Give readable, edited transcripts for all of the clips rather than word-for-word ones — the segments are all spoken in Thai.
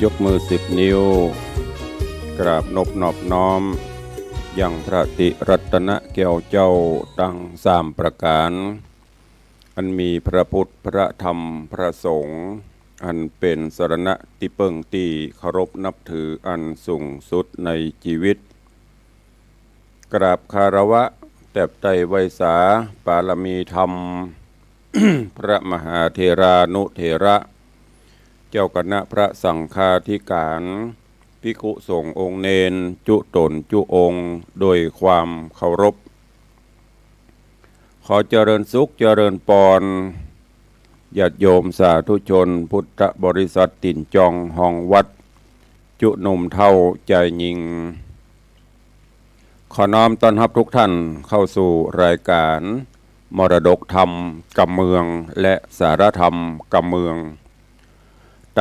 ยกมือ10 นิ้วกราบนอบน้อมยังพระติรัตนแก้วเจ้าตั้ง3 ประการอันมีพระพุทธพระธรรมพระสงฆ์อันเป็นสรณะที่เปิ่งที่เคารพนับถืออันสูงสุดในชีวิตกราบคารวะแตบไตรไวสาปารมีธรรม พระมหาเถรานุเถระเจ้าคณะพระสังฆาธิการภิกขุสงฆ์องค์เนนจุตนจุองค์โดยความเคารพขอเจริญสุขเจริญปรญาติโยมสาธุชนพุทธบริษัทติ่นจองห้องวัดจุหนุ่มเท่าใจยิงขอน้อมต้อนรับทุกท่านเข้าสู่รายการมรดกธรรมกำเมืองและสารธรรมกำเมือง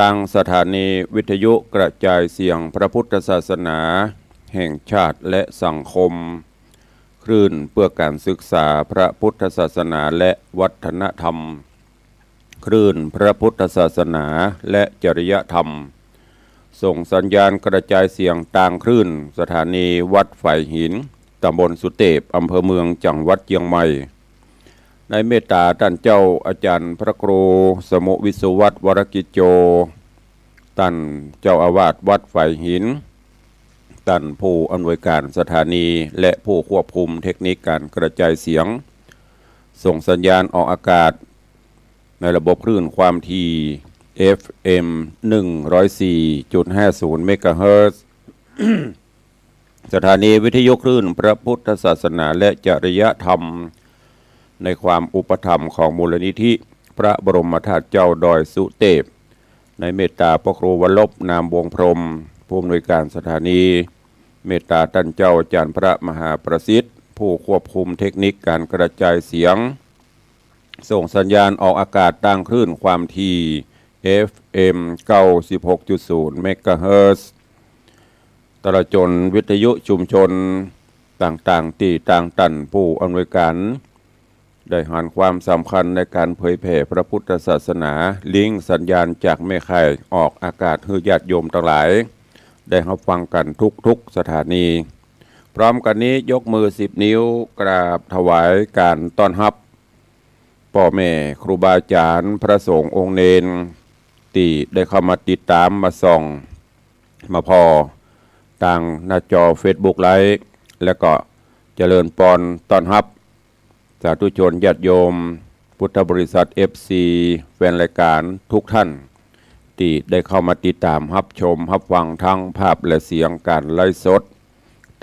ทางสถานีวิทยุกระจายเสียงพระพุทธศาสนาแห่งชาติและสังคมคลื่นเพื่อการศึกษาพระพุทธศาสนาและวัฒนธรรมคลื่นพระพุทธศาสนาและจริยธรรมส่งสัญญาณกระจายเสียงต่างคลื่นสถานีวัดฝ่ายหินตำบลสุเทพอำเภอเมืองจังหวัดเชียงใหม่ในเมตตาท่านเจ้าอาจารย์พระครูสมุวิสุวัตรวรกิจโจท่านเจ้าอาวาสวัดฝ่ายหินท่านผู้อำนวยการสถานีและผู้ควบคุมเทคนิคการกระจายเสียงส่งสัญญาณออกอากาศในระบบคลื่นความถี่ FM 104.50 เมกะเฮิรตซ์ สถานีวิทยุคลื่นพระพุทธศาสนาและจริยธรรมในความอุปถัมภ์ของมูลนิธิพระบรมธาตุเจ้าดอยสุเทพในเมตตาพระครูวรลบนามวงพรหมผู้อำนวยการสถานีเมตตาท่านเจ้าอาจารย์พระมหาประสิทธิ์ผู้ควบคุมเทคนิคการกระจายเสียงส่งสัญญาณออกอากาศตั้งคลื่นความถี่ FM 96.0 เมกะเฮิรตซ์ตลอดจนวิทยุชุมชนต่างๆที่ต่างตันผู้อำนวยการได้หันความสำคัญในการเผยแผ่พระพุทธศาสนาลิงก์สัญญาณจากแม่ข่ายออกอากาศให้ญาติโยมทั้งหลายได้รับฟังกันทุกสถานีพร้อมกันนี้ยกมือ10 นิ้วกราบถวายการต้อนรับพ่อแม่ครูบาอาจารย์พระสงฆ์องค์เนนที่ได้เข้ามาติดตามมาส่องมาพอทางหน้าจอ Facebook ไลฟ์และก็เจริญปรต้อนรับสาธุชนญาติโยมพุทธบริษัท FC แฟนรายการทุกท่านที่ได้เข้ามาติดตามรับชมรับฟังทั้งภาพและเสียงการไลฟ์สด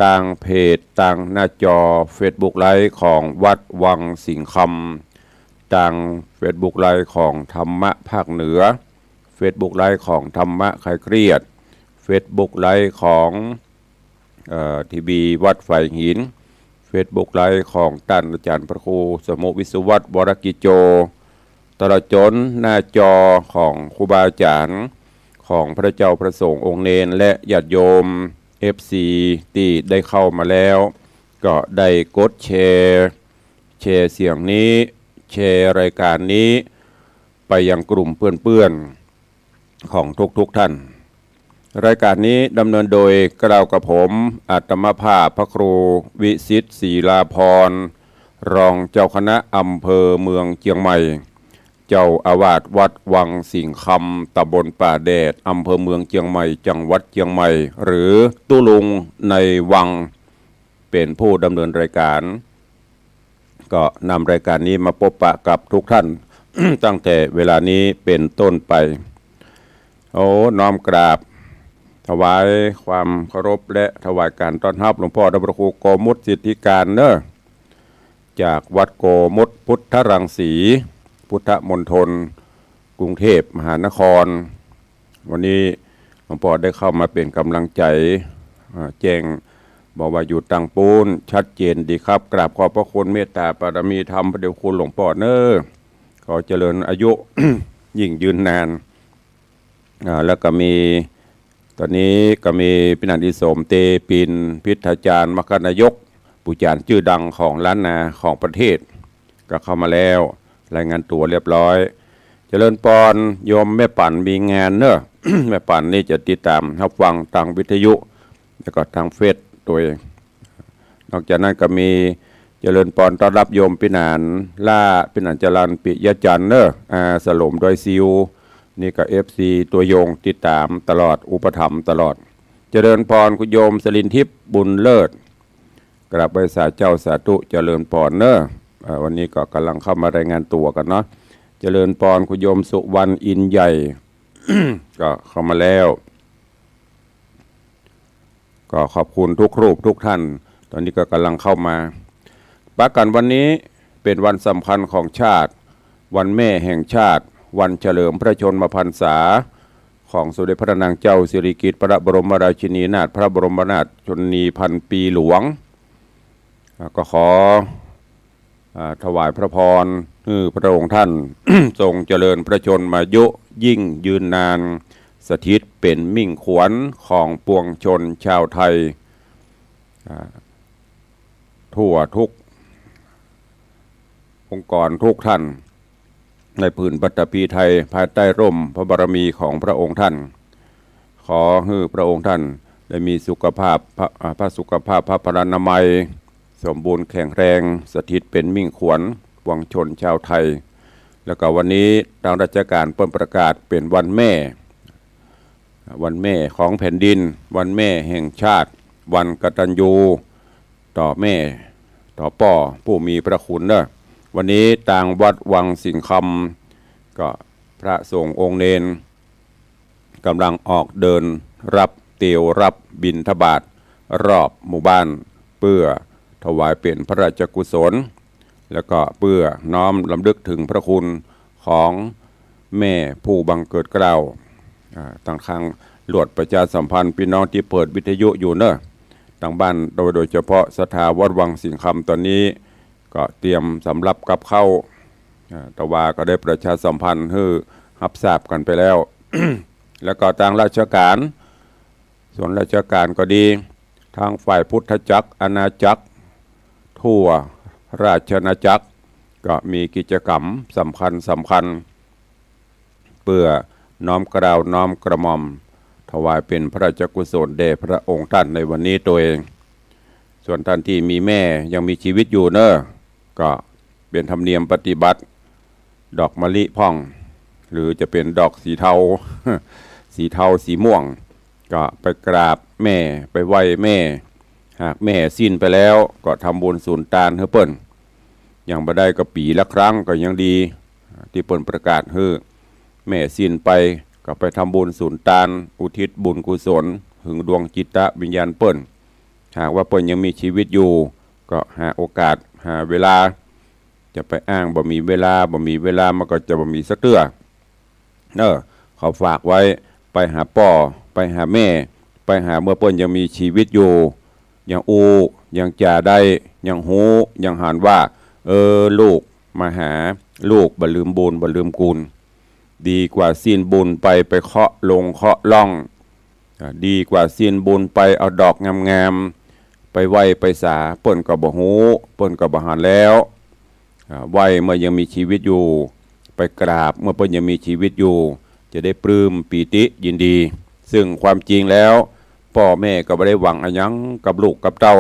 ทางเพจทางหน้าจอ Facebook ไลฟ์ของวัดวังสิงห์คำทาง Facebook ไลฟ์ของธรรมะภาคเหนือ Facebook ไลฟ์ของธรรมะคลายเครียด Facebook ไลฟ์ของทีวีวัดฝ่ายหินFacebook ไลฟ์ของท่านอาจารย์พระครูสมุวิสุวัตรวรกิจโจตลอดจนหน้าจอของครูบาอาจารย์ของพระเจ้าพระสงฆ์องค์เนนและญาติโยม FC ที่ได้เข้ามาแล้วก็ได้กดแชร์เสียงนี้แชร์รายการนี้ไปยังกลุ่มเพื่อนๆของทุกท่านรายการนี้ดำเนินโดยกล่าวกับผมอาตมภาพพระครูวิสิทธิ์ศรีลาภรณ์รองเจ้าคณะอำเภอเมืองเชียงใหม่เจ้าอาวาสวัดวังสิงห์คำตำบลป่าแดดอำเภอเมืองเชียงใหม่จังหวัดเชียงใหม่หรือตู้ลุงในวังเป็นผู้ดำเนินรายการก็นำรายการนี้มาพบปะกับทุกท่าน ตั้งแต่เวลานี้เป็นต้นไปน้อมกราบถวายความเคารพและถวายการต้อนรับหลวงพ่อพระครูโกมุตสิทธิการเนอะจากวัดโกมุตพุทธรังสีพุทธมณฑลกรุงเทพมหานครวันนี้หลวงพ่อได้เข้ามาเป็นกำลังใจแจ้งบอกว่าอยู่ตังปูนชัดเจนดีครับกราบขอบพระคุณเมตตาบารมีธรรมพระเดชคุณหลวงพ่อเนอะขอเจริญอายุ ยิ่งยืนนานแล้วก็มีตอนนี้ก็มีพินันทิสมเตปินพิทาจารย์มคณายกผู้จารย์ชื่อดังของล้านนาของประเทศก็เข้ามาแล้วรายงานตัวเรียบร้อยเจริญปรโยมแม่ปั่นมีงานเนอะ แม่ป่านนี่จะติดตามรับฟังทางวิทยุแล้วก็ทางเฟซตัวเองนอกจากนั้นก็มีเจริญปอนต้อนรับโยมปินานล่าปินานจรันปิยจันทร์เนอสลมโดยซิวนี่ก็FC ตัวโยงติดตามตลอดอุปถัมภ์ตลอดเจริญพรคุณโยมสลินทิพย์บุญเลิศกราบไหว้สาเจ้าสาธุเจริญพรเนอวันนี้ก็กำลังเข้ามารายงานตัวกันเนาะเจริญพรคุณโยมสุวรรณอินใหญ่ ก็เข้ามาแล้วก็ขอบคุณทุกรูปทุกท่านตอนนี้ก็กำลังเข้ามาประกันวันนี้เป็นวันสำคัญของชาติวันแม่แห่งชาติวันเฉลิมพระชนมพรรษาของสมเด็จพระนางเจ้าสิริกิติ์พระบรมราชินีนาถพระบรมนาถชนนีพันปีหลวงก็ขอถวายพระพรให้พระองค์ท่าน ทรงเจริญพระชนมายุยิ่งยืนนานสถิตเป็นมิ่งขวัญของปวงชนชาวไทยทั่วทุกองค์กรทุกท่านในผืนปฐพีไทยภายใต้ร่มพระบารมีของพระองค์ท่านขอให้พระองค์ท่านได้มีสุขภาพพระสุขภาพพระพลานามัยสมบูรณ์แข็งแรงสถิตเป็นมิ่งขวัญปวงชนชาวไทยแล้วก็วันนี้ทางราชการเปิดประกาศเป็นวันแม่ของแผ่นดินวันแม่แห่งชาติวันกตัญญูต่อแม่ต่อป่อผู้มีพระคุณเนอะวันนี้ต่างวัดวังสิงคำก็พระสงฆ์องค์เนนกำลังออกเดินรับเตียวรับบิณฑบาตรอบหมู่บ้านเพื่อถวายเป็นพระราชกุศลแล้วก็เพื่อน้อมรำลึกถึงพระคุณของแม่ผู้บังเกิดเกล้าต่างครั้งหลวดประชาสัมพันธ์พี่น้องที่เปิดวิทยุอยู่เนอะทางบ้านโดยเฉพาะสถาวัดวังสิงคำตอนนี้ก็เตรียมสำหรับกับเข้าตะวาก็ได้ประชาสัมพันธ์ให้รับทราบกันไปแล้ว แล้วก็ทางราชการส่วนราชการก็ดีทางฝ่ายพุทธจักรอาณาจักรทั่วราชอาณาจักรก็มีกิจกรรมสำคัญเพื่อน้อมเกล้าน้อมกระหม่อมถวายเป็นพระราชกุศลแด่พระองค์ท่านในวันนี้ตัวเองส่วนท่านที่มีแม่ยังมีชีวิตอยู่เนอะก็เป็นธรรมเนียมปฏิบัติดอกมะลิพ่องหรือจะเป็นดอกสีเทา สีม่วงก็ไปกราบแม่ไปไหว้แม่หากแม่สิ้นไปแล้วก็ทำบุญสูญตานให้เปิ้นอย่างบ่ได้ก็ปีละครั้งก็ยังดีที่เปิ้นประกาศให้แม่สิ้นไปก็ไปทำบุญสูญตานอุทิศบุญกุศลถึงดวงจิตวิญญาณเปิ้นหากว่าเปิ้นยังมีชีวิตอยู่ก็หาโอกาสหาเวลาจะไปอ้างบ่มีเวลามันก็จะบ่มีสักเตื้อขอฝากไว้ไปหาป่อไปหาแม่ไปหาเมื่อเปิ้นยังมีชีวิตอยู่ยังยังจ่าได้ยังหูยังหันว่าลูกมาหาลูกบ่ลืมบุญบ่ลืมกุลดีกว่าสิ้นบุญไปเคาะลงเคาะล่องดีกว่าสิ้นบุญไปเอาดอกงามๆไปไหว้ไปสาเปิ้นก็บ่ฮู้เปิ้นก็บ่หันแล้วไหว้เมื่อยังมีชีวิตอยู่ไปกราบเมื่อเปิ้นยังมีชีวิตอยู่จะได้ปลื้มปีติยินดีซึ่งความจริงแล้วพ่อแม่ก็บ่ได้หวังอะไรยังกับลูกกับเต้า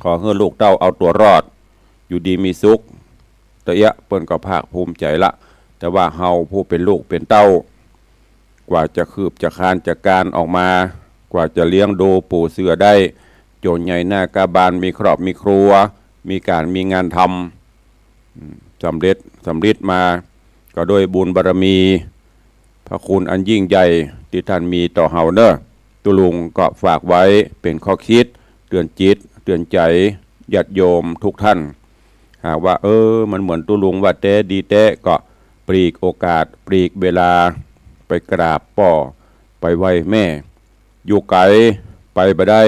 ขอให้ลูกเต้าเอาตัวรอดอยู่ดีมีสุขเปิ้นก็ภาคภูมิใจละแต่ว่าเฮาผู้เป็นลูกเป็นเต้ากว่าจะคืบจะคานจะการออกมากว่าจะเลี้ยงดูปู่เสือได้โจรใหญ่หน้ากาบาลมีครอบมีครัวมีการมีงานทำสำเร็จมาก็โดยบุญบารมีพระคุณอันยิ่งใหญ่ที่ท่านมีต่อเฮาเนอะตุลุงก็ฝากไว้เป็นข้อคิดเตือนจิตเตือนใจญาติโยมทุกท่านหากว่ามันเหมือนตุลุงว่าแต่ดีแต่ก็ปลีกโอกาสปลีกเวลาไปกราบป่อไปไหว้แม่อยู่ไกลไปบ่ได้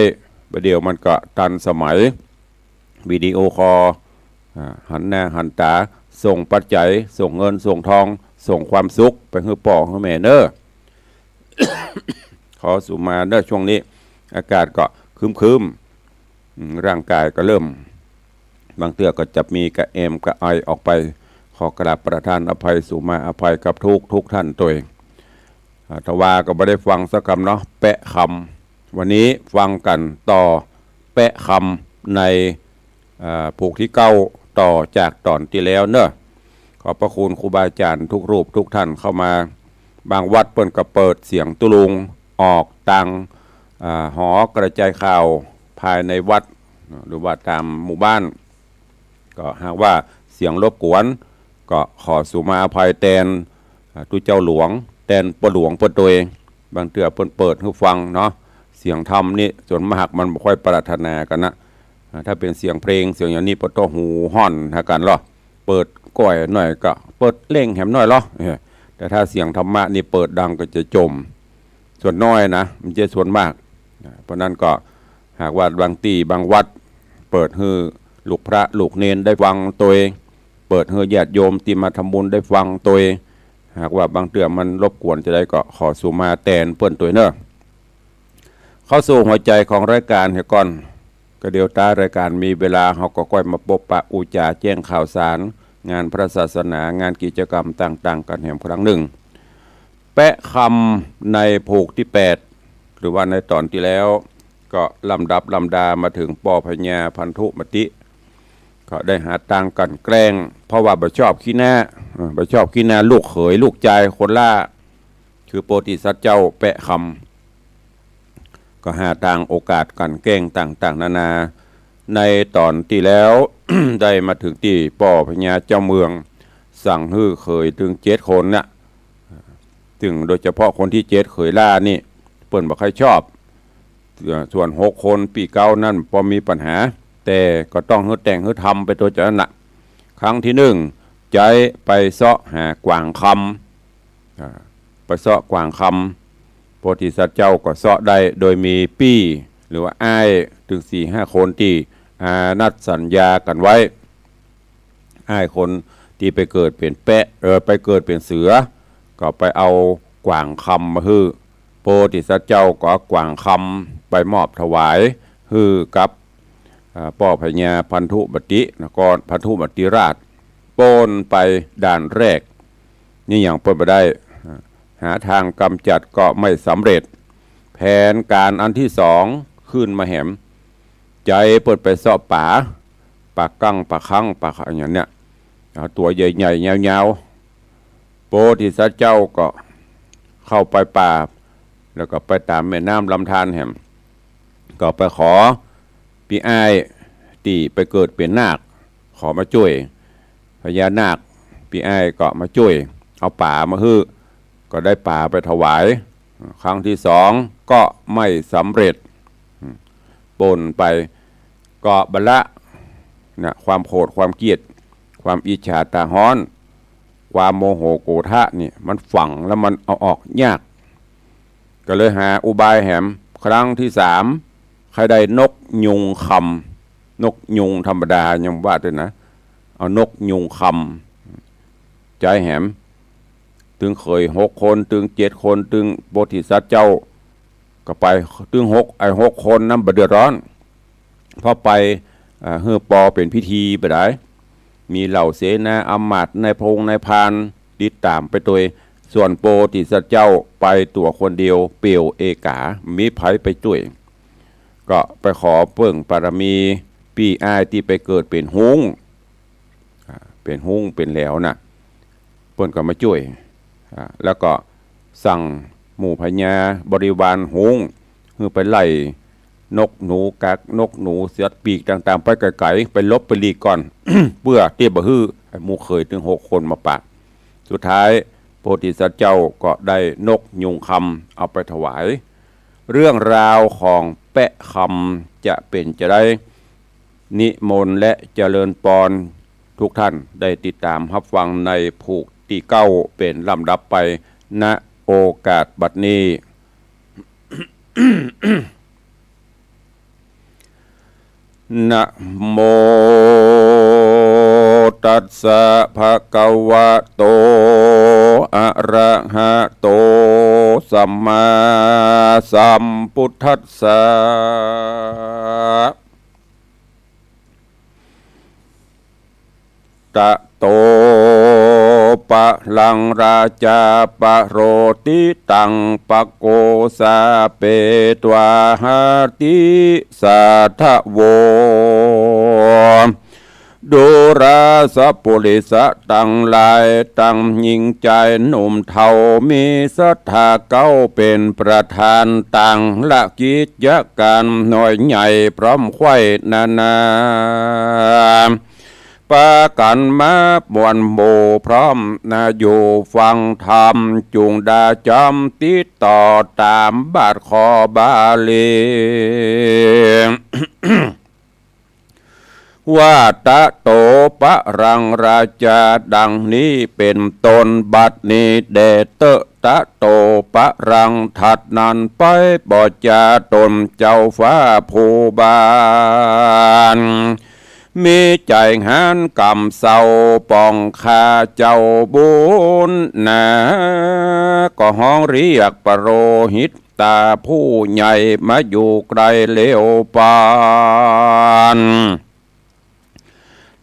ประเดี๋ยวมันก็ทันสมัยวิดีโอคอลหันหน้าหันตาส่งปัจจัยส่งเงินส่งทองส่งความสุขไปให้ป่อให้แม่เนอะ ขอสุมาเนอะช่วงนี้อากาศก็คืมร่างกายก็เริ่มบางเตื้อก็จะมีกระเอมกระไอออกไปขอกราบประทานอภัยสุมาอภัยกับทุกท่านตัวเอง ทว่าก็ไม่ได้ฟังสักคำเนาะแปะคำวันนี้ฟังกันต่อแปะคำในผูกที่เก้าต่อจากตอนที่แล้วเนอะขอบพระคุณครูบาอาจารย์ทุกรูปทุกท่านเข้ามาบางวัดเปิ้นก็เปิดเสียงตุลุงออกตังหอกระจายข่าวภายในวัดหรือว่าตามหมู่บ้านก็หากว่าเสียงรบกวนก็ขอสุมาอภัยแทนตุเจ้าหลวงแทนปหลวงเปิ้นตัวเองบางเทื่อเปิ้นเปิดให้ฟังเนาะเสียงธรรมนี่ส่วนมากมันไม่ค่อยปรารถนากันนะถ้าเป็นเสียงเพลงเสียงอย่างนี้เปิ้นต้องหูห่อนหากันหรอเปิดก้อยหน่อยก็เปิดเล่งแหมหน่อยหรอแต่ถ้าเสียงธรรมะนี่เปิดดังก็จะจมส่วนน้อยนะมันจะส่วนมากเพราะนั้นก็หากว่าบางตีบางวัดเปิดให้ลูกพระลูกเนนได้ฟังตัวเองเปิดให้ญาติโยมที่มาทำบุญได้ฟังตัวเองหากว่าบางเตือมันรบกวนจะได้ก็ขอสุมาแทนเปิ้นตัวเนอะเข้าสู่หัวใจของรายการเฮก่อนก็เดียวตารายการมีเวลาเขาก็ค่อยมาพบปะอุจาแจ้งข่าวสารงานพระศาสนางานกิจกรรมต่างๆกันแห่งครั้งหนึ่งแปะคำในผูกที่8หรือว่าในตอนที่แล้วก็ลำดับลำดามาถึงปอพญาพันธุมติก็ได้หาตังกันแกล้งเพราะว่าบ่ชอบขี้หน้าลูกเขยลูกใจคนล่าคือโพธิสัตว์เจ้าแปะคำก็หาทางโอกาสกันแกล้งต่างๆนานาในตอนที่แล้ว ได้มาถึงที่ป่อพญาเจ้าเมืองสั่งฮื้อเขยถึง7 คนน่ะถึงโดยเฉพาะคนที่7เขยล่านี่เปิ้นบ่ค่อยชอบส่วน6 คนปีเก่านั่นพอมีปัญหาแต่ก็ต้องฮื้อแต่งฮื้อทำไปตัวจังนั้นน่ะครั้งที่1ใจไปเสาะหากวางคำไปเสาะกวางคำโพธิสัตว์เจ้าก็เสาะได้โดยมีปี้หรือว่าอ้ายถึง 4-5 คนที่นัดสัญญากันไว้อ้ายคนที่ไปเกิดเป็นแปะไปเกิดเป็นเสือก็ไปเอากวางคำมาฮื้อโพธิสัตว์เจ้าก็กวางคำไปมอบถวายฮื้อกับป่อพญาพันธุมตินครพันธุมติราชโป้นไปด่านแรกนี่อย่างเปิดไปได้หาทางกำจัดก็ไม่สำเร็จแผนการอันที่2ขึ้นมาแหมใจเปิดไปเสาะป่ากั้งป่าคั้งป่าอย่างเนี้ยตัวใหญ่ๆยาวๆโพธิสัตว์เจ้าก็เข้าไปป่าแล้วก็ไปตามแม่น้ำลำธารแหมก็ไปขอพี่อ้ายที่ไปเกิดเป็นนาคขอมาช่วยพญานาคพี่อ้ายก็มาช่วยเอาป่ามาฮื้อก็ได้ป่าไปถวายครั้งที่2ก็ไม่สำเร็จปนไปก็บรรละนะความโกรธความเกลียดความอิจฉาตาฮ้อนความโมโหโกรธะนี่มันฝังแล้วมันเอาออกยากก็เลยหาอุบายแหมครั้งที่3ใครได้นกยุงคำนกยุงธรรมดายังว่าด้วยนะเอานกยุงคำใจแหมถึงเคย6 คนถึง7 คนถึงโพธิสัตว์เจ้าก็ไปถึง6 คนนั้นบ่เดือดร้อนพอไปเฮือปอเป็นพิธีไปได้มีเหล่าเสนาอำมาตย์ในพงในพานติดตามไปตัวส่วนโพธิสัตว์เจ้าไปตัวคนเดียวเปี่ยวเอกามีไผไปช่วยก็ไปขอเพิ่งปารมีพี่อ้ายที่ไปเกิดเป็นฮุ้งเป็นแล้วน่ะเพิ่นก็มาช่วยแล้วก็สั่งหมู่พญาบริวารฮุ้งคือไปไล่นกหนูกักนกหนูเสือปีกต่างๆไปไกลๆไปลบไปลีกก่อน เพื่อเตี้ยบ่ฮื้อหมู่เคยถึง6 คนมาปะสุดท้ายโพธิสัตว์เจ้าก็ได้นกยุงคำเอาไปถวายเรื่องราวของแปะคำจะเป็นจะได้นิมนต์และเจริญปอนทุกท่านได้ติดตามรับฟังในผูกที่9เป็นลำดับไปณโอกาสบัดนี้ นะโมตัสสะภะคะวะโตอะระหะโตสัมมาสัมพุทธัสสะตะโต ปะลังราชาปะโรติตังปะโกสาเปตวาหาติสาทะโวดูราสปุริสะตังลายตังยิงใจหนุ่มเทามีศรัทธาเก้าเป็นประธานตังละกิจการหน่อยใหญ่พร้อมไข่นานาปากันมาบวนโบพร้อมนาอยู่ฟังธรรมจุงดาจำติดต่อตามบาทคอบาลี ว่าตะโตปะรังราชาดังนี้เป็นตนบัดนี้เดเตตะโตปะรังถัดนันไปบอจาตนเจ้าฟ้าภูบาลมีใจหันกำเศร้าปองคาเจ้าบุญนะก็ห้องเรียกปโรหิตตาผู้ใหญ่มาอยู่ไกลเลวปาน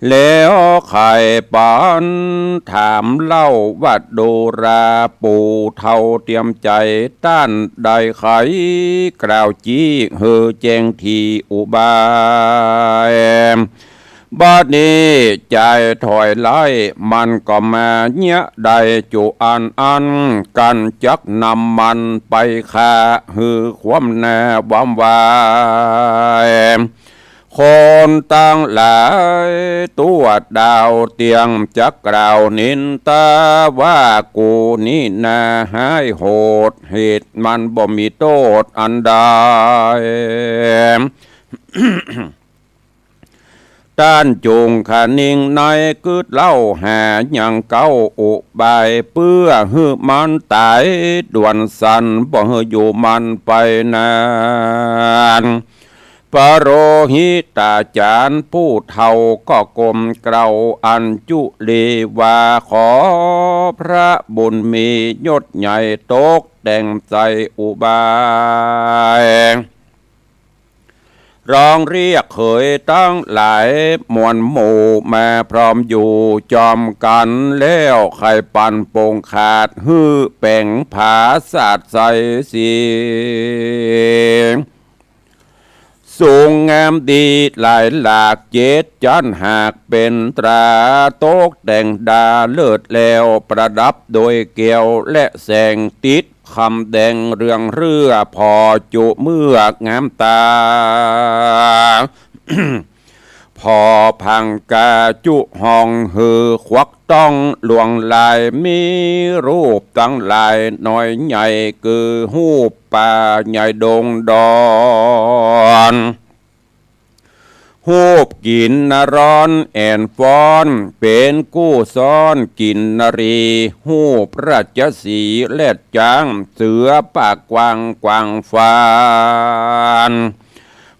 แล้วไข่ปานถามเล่าวัดดูราปู่เท่าเตรียมใจต้านได้ไขกล่าวจี้เฮอแจงทีอุบายบัดนี้ใจถอยไล่มันก็มาเนี้ยได้จุอันกันจักนำมันไปฆ่าฮือความแน่วามวายคนตั้งหลายตัวดาวเตียงจักกล่าวนินตาว่ากูนี่นาหายโหดเหตุมันบ่มีโทษอันใด ต้านจงขานิ่งในกึดเล่าหาอย่างเก้าอุบายเพื่อฮือมันตายด่วนสันบ่ฮืออยู่มันไปนานปโรหิตาจารย์ผู้เฒ่าก็กลมเกลาอันจุลีวาขอพระบุญมียศใหญ่ตกแต่งใจอุบายร้องเรียกเขยตั้งหลายมวลหมู่มาพร้อมอยู่จอมกันแล้วไข่ปันโป่งขาดฮื้อแป่งผาสาดใสสีสูงงามดีหลายหลากเจ็ดจันหากเป็นตราโต๊กแต่งดาเลิศแล้วประดับโดยเกลียวและแสงติดคำแดงเรื่องเรือพอจุเมือกงามตา พอพังกาจุห้องฮือควักต้องหลวงลายมีรูปตั้งลายน้อยใหญ่คือหูปป่าใหญ่ดงดอนหูบกินนร้อนแอนฟอนเป็นกู้ซ้อนกินนรีหูบราชสีเล็ดจางเสือปากกวางกวางฟาน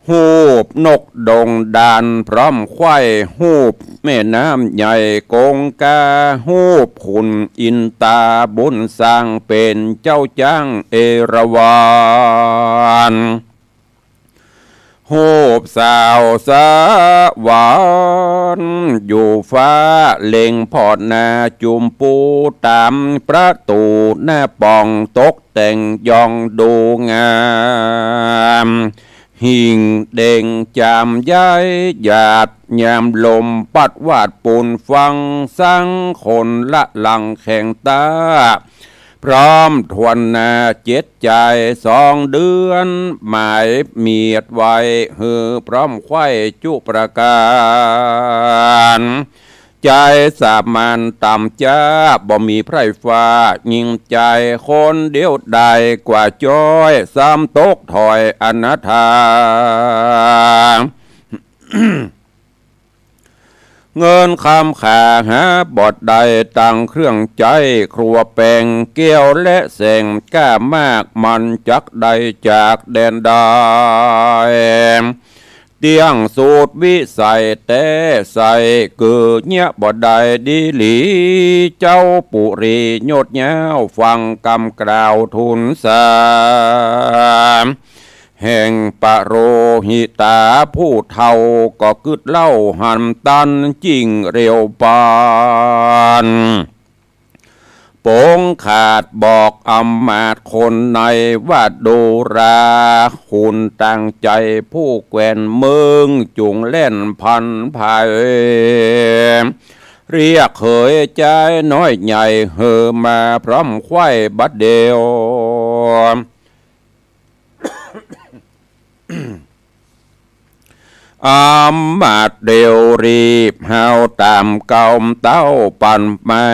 หูบนกดงดานพร้อมไข่หูบแม่น้ำใหญ่กงกาหูบขุนอินตาบุญสร้างเป็นเจ้าจ้างเอราวัณหูบสาวสาวานอยู่ฟ้าเล็งพอดนาจุมปูตามประตูหน้าป่องตกแต่งยองดูงามหิ่งเด่งจามย้ายหยาดยามลมปัดวาดปูนฟังสังคนละลังแข่งตาพร้อมทวนนาเจ็ดใจ2 เดือนหมายเมียดไว้ฮือพร้อมไข่จุประการใจสามัญต่ำจ้าบ่มีไพรฟ้ายิงใจคนเดียวได้กว่าจ้อยซ้ำตกถอยอนาถา เงินคำขาหาบอดใดตั้งเครื่องใจครัวแปลงเกี้ยวและแสงก้ามากมันจักใดจากแดนใดเตียงสูตรวิสัยแต่ใส่เกือเนี้ยบอดใดดีหลีเจ้าปุรีโยดเย้าฟังกำกล่าวทุนสามแห่งปโรหิตาผู้เฒ่าก็กึดเล่าหันตันจริงเร็วปาน โปงขาดบอกอำมาตย์คนในว่าดูราหุ่นตั้งใจผู้แกวนเมืองจุงเล่นพันภายเรียกเคยใจน้อยใหญ่เฮอมาพร้อมควายบัดเดียวมาดเดียวรีบเฮาตามเก่าเต้าปั่นไม้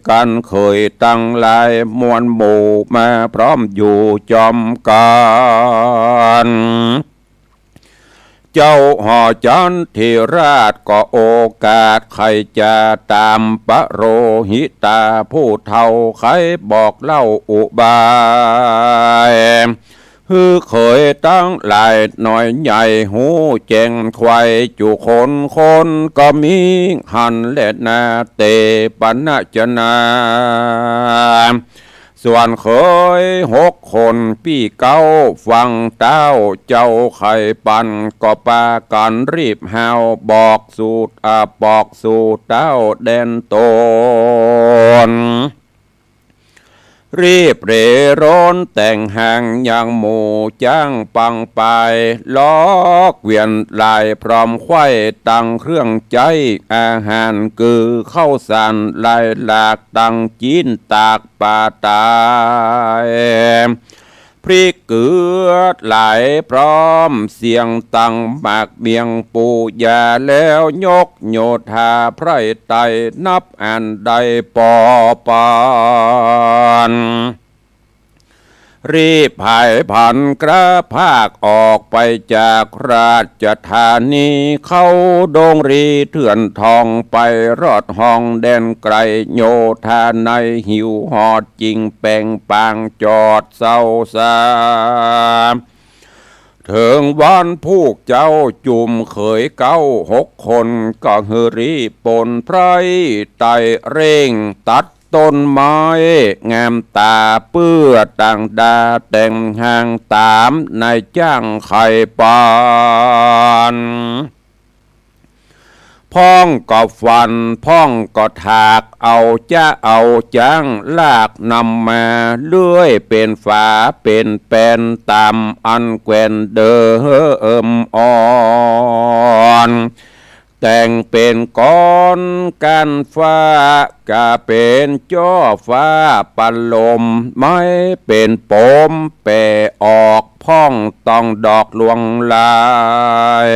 กันเคยตั้งลายมวลหมู่มาพร้อมอยู่จอมกันเจ้าห่อจันทิราชก็โอกาสใครจะตามปะโรหิตาผู้เฒ่าใครบอกเล่าอุบายคือเคยตั้งหลายหน่อยใหญ่หูแจงควายจุคนก็มีหันเล็ดนาเตปัญจนาส่วนเคย6 คนพี่เก้าฟังเต้าเจ้าไข่ปันก็ปากันรีบหาวบอกสูตรบอกสู่เต้าแดนตนรีบเร่ร้อนแต่งห่างอย่างหมู่จ้างปังไปล้อกเวียนลายพร้อมไข่ตั้งเครื่องใจอาหารคือข้าวสารลายหลากตั้งจีนตากป่าตายพริกเกลือไหลพร้อมเสียงตังหมากเบียงปูยาแล้วยกโยธาไพรไตนับอันใดปอปานรีบหายผันกระภาคออกไปจากราชธานีเข้าดงรีเถื่อนทองไปรอดห้องแดนไกลโยธาในหิวหอดจริงแปงปางจอดเศร้าสาถึงวันผูกเจ้าจุ่มเคยเก้า6 คนก็เฮรีปนไพรไตเร่งตัดต้นไม้งามตาเปื้อต่างดาแต่งห่างตามนายจ้างไข่ปานพ้องก็ฟันพ้องก็ถากเอาจังลากนำมาเลื่อยเป็นฝาเป็นแปนตามอันแกวนเดิมอ่อนแต่งเป็นก้อนกันฟ้ากะเป็นจ้อฟ้าปันลมไม่เป็นปมแปะออกพ้องต้องดอกลวงลาย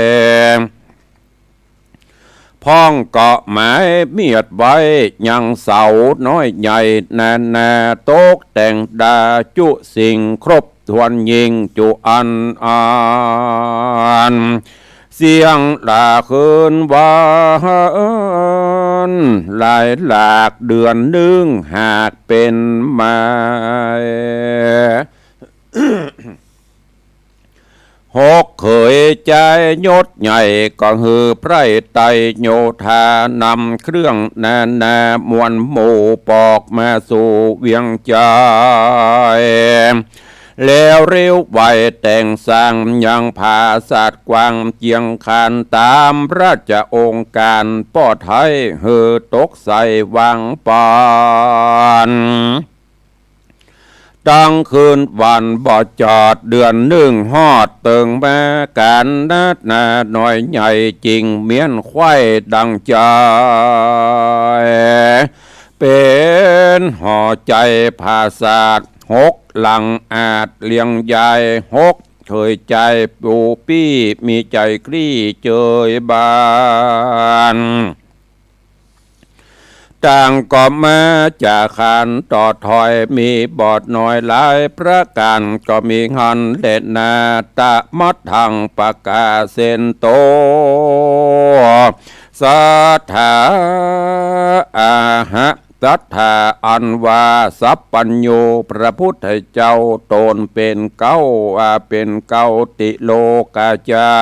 พ้องเกาะหมายเมียดไว้ยังเสาน้อยใหญ่นาโต๊กแต่งดาจุสิ่งครบทวนยิงจุอันเสียงลาคืนวานหลากเดือนหนึ่งหากเป็นไม้เคยใจยศใหญ่ก็ฮือไพรไตโยธานำเครื่องนามวลหมู่ปอกมาสู่เวียงใจแล้วเร็วไวแต่งสร้างยังภาศาสตร์กว้างเจียงคานตามราชองค์การป้อไทยเฮอตกใส่วังปานตั้งคืนวันบ่จอดเดือนหนึ่งฮอดเติงแม่การนัดนาหน่อยใหญ่จริงเมียนควายดังใจเป็นห่อใจภาษา6 หลังอาจเลี้ยงใหญ่6เคยใจปูปี้มีใจคลี่เจยบานต่างก็มาจากขันต่อถอยมีบอดหน่อยหลายประการก็มีหันเด็ดนาตะมัดทางปากกาเส้นโตสัทธาอาหะสัทธาอันว่าสัพปัญโยพระพุทธเจ้าตนเป็นเก้าเป็นเก้าติโลกาจา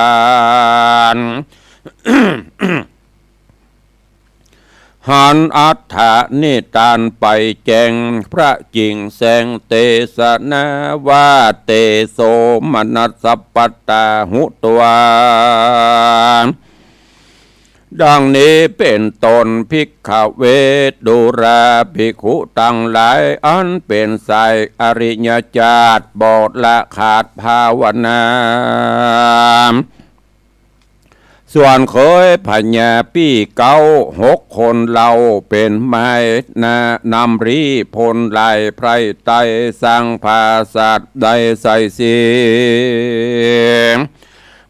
รย์หันอัฏฐานิทานไปแจงพระจิงแสงเตสนาวาเตโสมนัสสัพปตาหุตวา ดังนี้เป็นตนภิกขเวทดูราภิกขุตั้งหลายอันเป็นสายอริยญาตบอดละขาดภาวนาส่วนเคยพญาปี้เก้า6 คนเราเป็นไม้นำรีพลลายไพรไตสร้างภาสัตใดใส่เสียง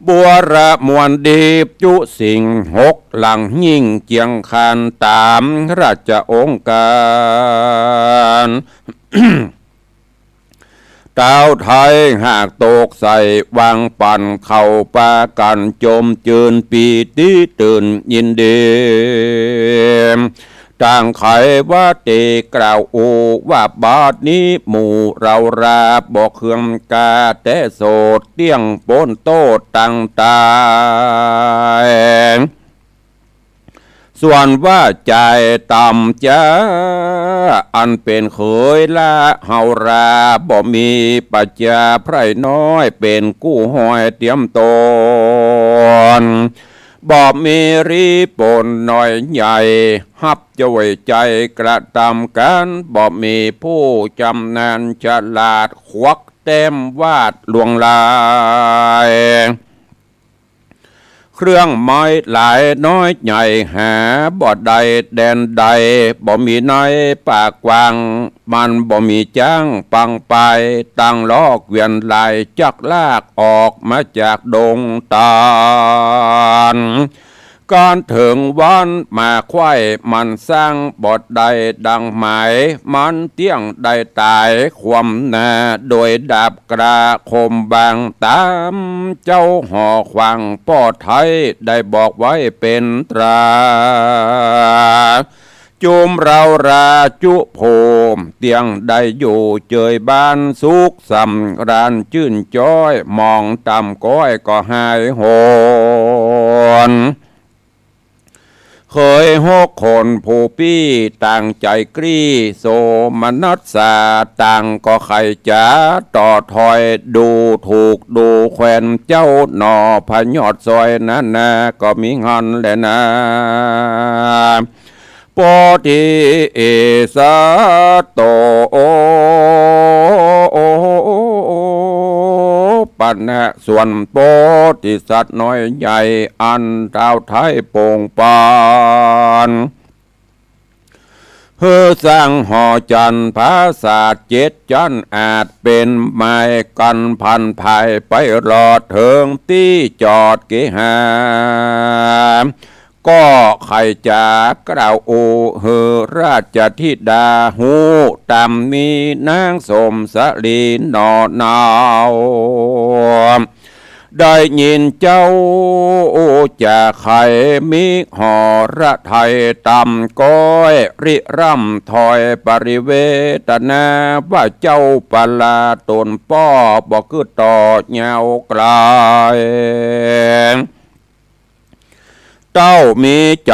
บัวระมวลดีบจุสิ่ง6 หลังยิ่งเจียงคานตามราชองค์การ ดาวไทยหากตกใส่วางปั่นเข่าปากันจมจืนปีติตื่นยินดีต่างไขว่าเตกล่าวโอว่าบาดนี้หมู่เราราบอกเครื่องกาแต่โสดเตี้ยงปนโตตั้งตายส่วนว่าใจต่ำจ้าอันเป็นเคยละเฮาราบ่มีปัจจาไพรน้อยเป็นกู้ห้อยเตรียมตนบ่มีรีปนน้อยใหญ่ฮับจะไว้ใจกระทำกันบ่มีผู้จำนานฉลาดควักเต็มวาดลวงลายเครื่องไม้หลายน้อยใหญ่หาบ่ใดแดนใดบ่มีในปากกว้างมันบ่มีจ้างปังไปตั้งลอกเวียนลายจักลากออกมาจากดงตาลก่อนถึงวันมาควายมันสร้างบทใดดังหมายมันเตี้ยงได้ตายความนาโดยดาบกระคมบางตามเจ้าห่อขวางป้อไทยได้บอกไว้เป็นตราจุมเราราจุโพมเตียงได้อยู่เจยบ้านสุขสำรานชื่นจ้อยมองต่ำก้อยก็หายโหนเคย6 คนผู้ปี้ต่างใจกรีโสมนัสสาต่างก็ไขจ๋าต่อถอยดูถูกดูแควนเจ้าหนอพยอดซอยนั้นนะก็มีงอนแหละนะปอติเอสะโตปัญหาส่วนโปติสัตว์น้อยใหญ่อันดาวไทยโป่งปานเพื่อสร้างหอจันภาษา7 จันอาจเป็นไม้กันพันภายไปรอดเถิงที่จอดเกหาก็ใครจะกล่าวโอเฮราชธิดาหูตามมีนางสมสลีนอนาวได้ยินเจ้าจะไขมิหอระไทยตำก้อยริร่ำถอยปริเวตนาว่าเจ้าปลาตนป้อบอกคือต่อเงากลายเจ้ามีใจ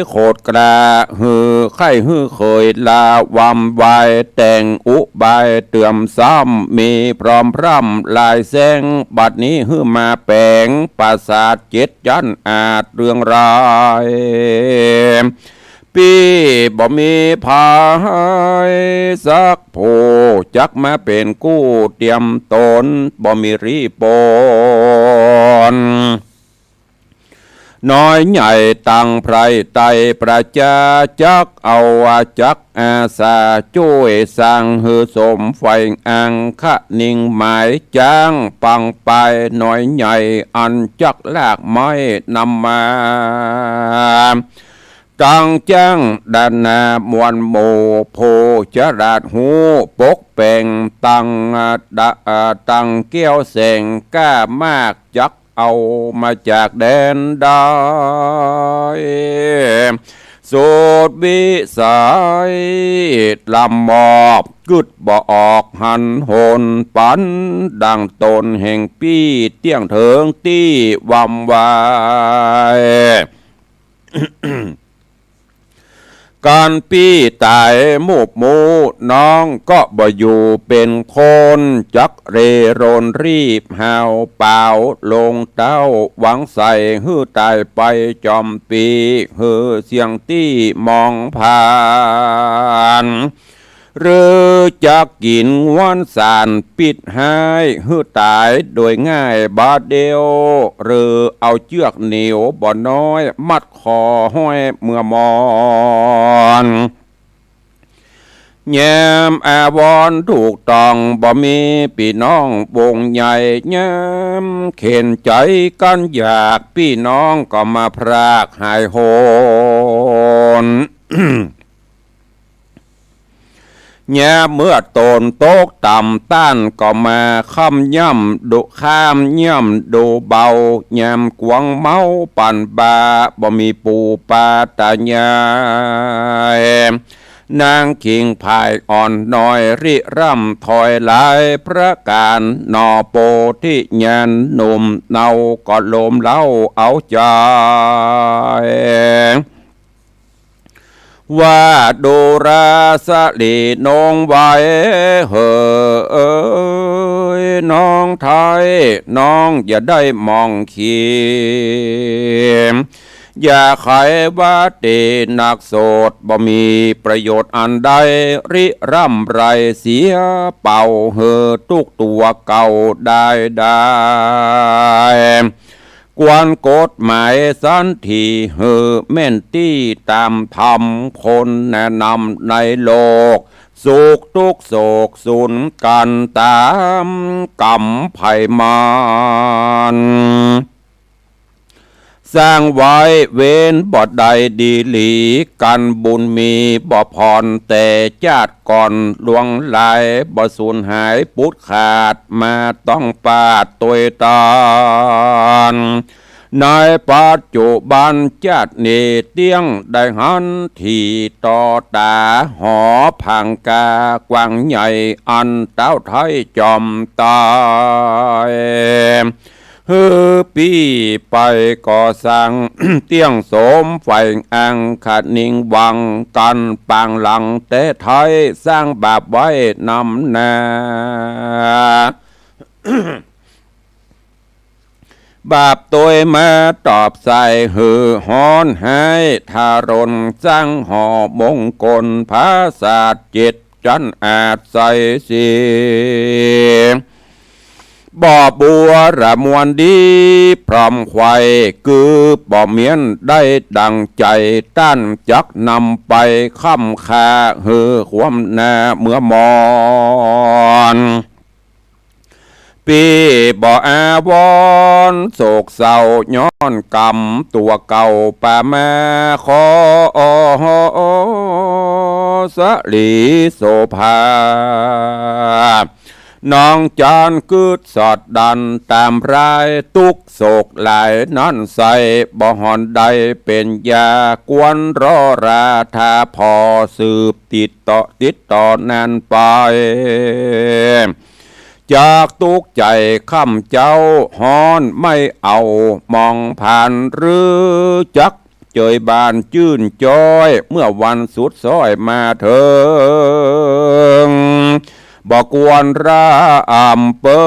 โคดกระหือไข่หือเคยลาวำวายแต่งอุบายเตื่อมซ้ำมีพร้อมพร่ำลายแสงบัดนี้หือมาแปลงปราสาท7 จันอาจเรื่องรายปีบ่มีพายสักโพจักมาเป็นกู้เตรียมตนบ่มีรีปนน้อยใหญ่ตั้งไพรไตประชาจักเอาจักอาสาช่วยสร้างหือสมไฟอังคะนิ่งหมายจ้างปังไปน้อยใหญ่อันจักลากไม้นำมาตั้งจังดานามวลโมโพจราดหูปกแป่งตั้งเกี้ยวแสงก้ามากจักเอามาจากแดนได้สุดวิสัยลำมอบกึดบ่ออกหันโหนปันดังตนแห่งปี้เตี้ยงเถิงตี้วำวาย การปี้ตายมูบมูน้องก็บ่อยู่เป็นคนจักเรโรนรีบหาวเปล่าลงเต้าหวังใส่ฮื้อตายไปจอมปีฮือเสียงตี้มองผ่านหรือจะกินวันสารปิดหายฮื้อตายโดยง่ายบาดเดียวหรือเอาเชือกเหนียวบ่น้อยมัดคอห้อยเมื่อมอนแยมอาวรถูกต้องบ่มีพี่น้องวงใหญ่แยมเข็นใจกันอยากพี่น้องก็มาพรากหายโหน แย่เมื่อโตนโต๊กต่ำต้านก็มาค่ำย่ำดุข้ามย่ำดูเบาแยมกวงเมาปั่นบาบ่มีปูปาตาญายนางคิงพายอ่อนน้อยริร่ำถอยหลายพระการนอโปที่ยันหนุ่มเนาก็ลมเล่าเอาใจว่าดูราสลีนงไว้เหยน้องไทยน้องอย่าได้มองขีมอย่าไขว่าเตนักโสดบ่มีประโยชน์อันใดริร่ำไรเสียเป่าเหอทุกตัวเก่าได้กวนกฎหมายสันทีเฮอแม่นตี้ตามธรรมคนแนะนำในโลกสุขทุกโศกสูญกันตามกรรมไผ่มานสร้างไว้เว้นบ่ใดดีหลีกันบุญมีบ่พรแต่ชาติก่อนลวงลายบ่สูญหายปุดขาดมาต้องปาดตัวตานในปัจจุบันชาตินี้เตี้ยงได้หันที่ต่อตาหอพังกากวางใหญ่อันเต้าไทยจอมตายฮือปีไปก่อสร้าง เตี้ยงโสมไฟอังขัดนิ่งวังกันปางหลังแต่ไทยสร้างบาปไว้นำนา บาปตัวมาตอบใส่หือหอนให้ทารนสร้างห่อมงคลภาษาจิตจันอาจใส่สีบ่อบัวระมวลดีพร้อมควายคือบ่อเมียนได้ดังใจต้านจักนำไปค้ำคาหือความนาเมื่อมอนปีบ่อาวรโศกเศร้าย้อนกรรมตัวเก่าป่ามาขอสลีโสภาน้องจานกึดสอดดันตามรายตุกโศกหลายนั่นใส่บ่หอนใดเป็นยากวนรอราทาพอสืบติดต่อนานไปจากตุกใจข้าเจ้าฮอนไม่เอามองผ่านหรือจักเจยบานจื่นจอยเมื่อวันสุดซ้อยมาเถิงบอกวนราอ่ำเปิ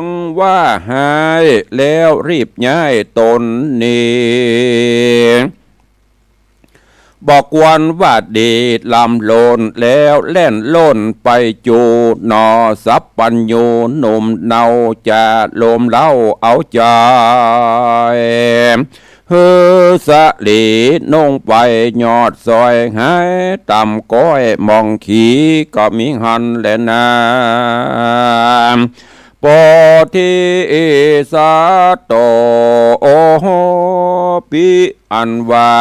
งว่าหายแล้วรีบย้ายตนนี้บอกวนว่าดีลำโลนแล้วเล่นโล่นไปจูนอสับปัญโยหนุ่มเนาจะลมเล่าเอาใจเฮือสะลีนงไปยอดซอยหายต่ำก้อยมองขี่ก็มีหันและนาปอที่สาโตโอปิอันว่า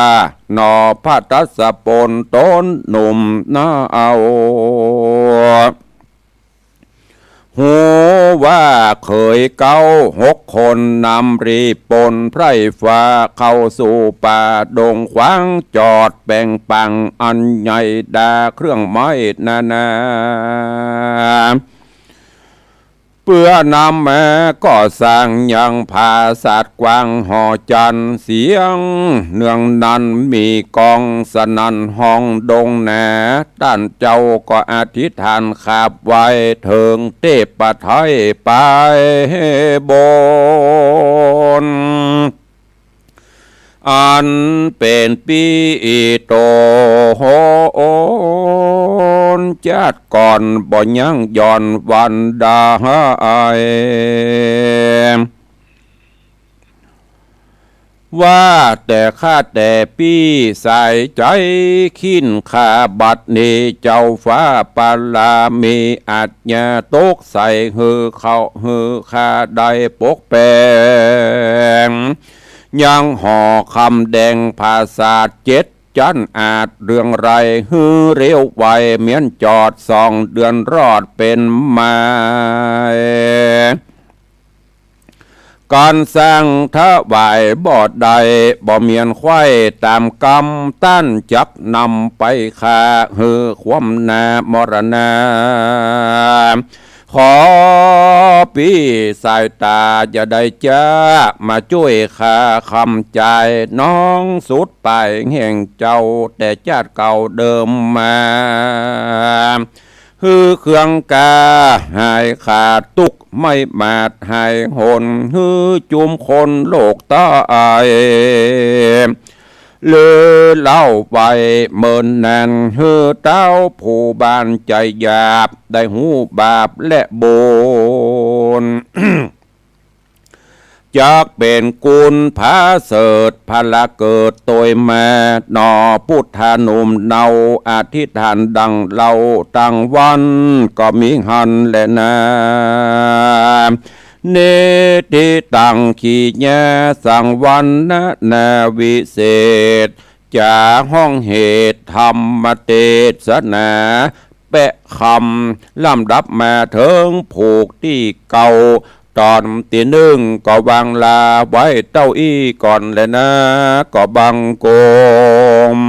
นอพัทสะปนต้นหนุ่มนาเอาหูว่าเคยเก้า6 คนนำรีปนไพร่ฟ้าเข้าสู่ป่าดงขวางจอดแบ่งปังอันใหญ่ดาเครื่องไม้นานา เพื่อนำแม่ก็สร้างยังภาศาสตร์กว้างหอจันเสียงเนืองนั้นมีกองสนันห้องดงแหนด้านเจ้าก็อธิษฐานขาบไว้เถิงเทพปะไทยไปบนอันเป็นปีโตโหนจัดก่อนบ่ยังย้อนวันดาว่าแต่ข้าแต่พี่ใส่ใจขิ้นข้าบัดนี้เจ้าฟ้าปาลามีอาจญาตกใส่หือเขาหือข้าได้ปกแปงยังห่อคำแดงภาษา7จันอาจเรื่องไรฮือเร็วไวเหมียนจอด2 เดือนรอดเป็นมาการสร้างทวายบอดใดบ่เมียนไข่ตามกรรมต้านจักนำไปฆ่าฮือความนามรณะขอพี่สายตาอย่าได้จ้ามาช่วยข้าคำใจน้องสุดไปแห่งเจ้าแต่ชาติเก่าเดิมมาฮือเครื่องกาหายขาดตุกไม่มาดหายหนฮือจุมคนโลกตายเลือเล่าไปเมินแน่นฮือเต้าผู้บ้านใจหยาบได้หูบาปและโบน จากเป็นกุลพาเสดพละเกิดโดยแม่นอพุทธานุมเนาอธิษฐานดังเราตั้งวันก็มีหันและนาเนติตังขีแยสังวันนาวิเศษจากห้องเหตุธรรมเทศนาแปะคำลำดับมาถึงผูกที่เก่าตอนที่1ก็วางลาไว้เต้าอี้ก่อนเลยนะก็บังโกม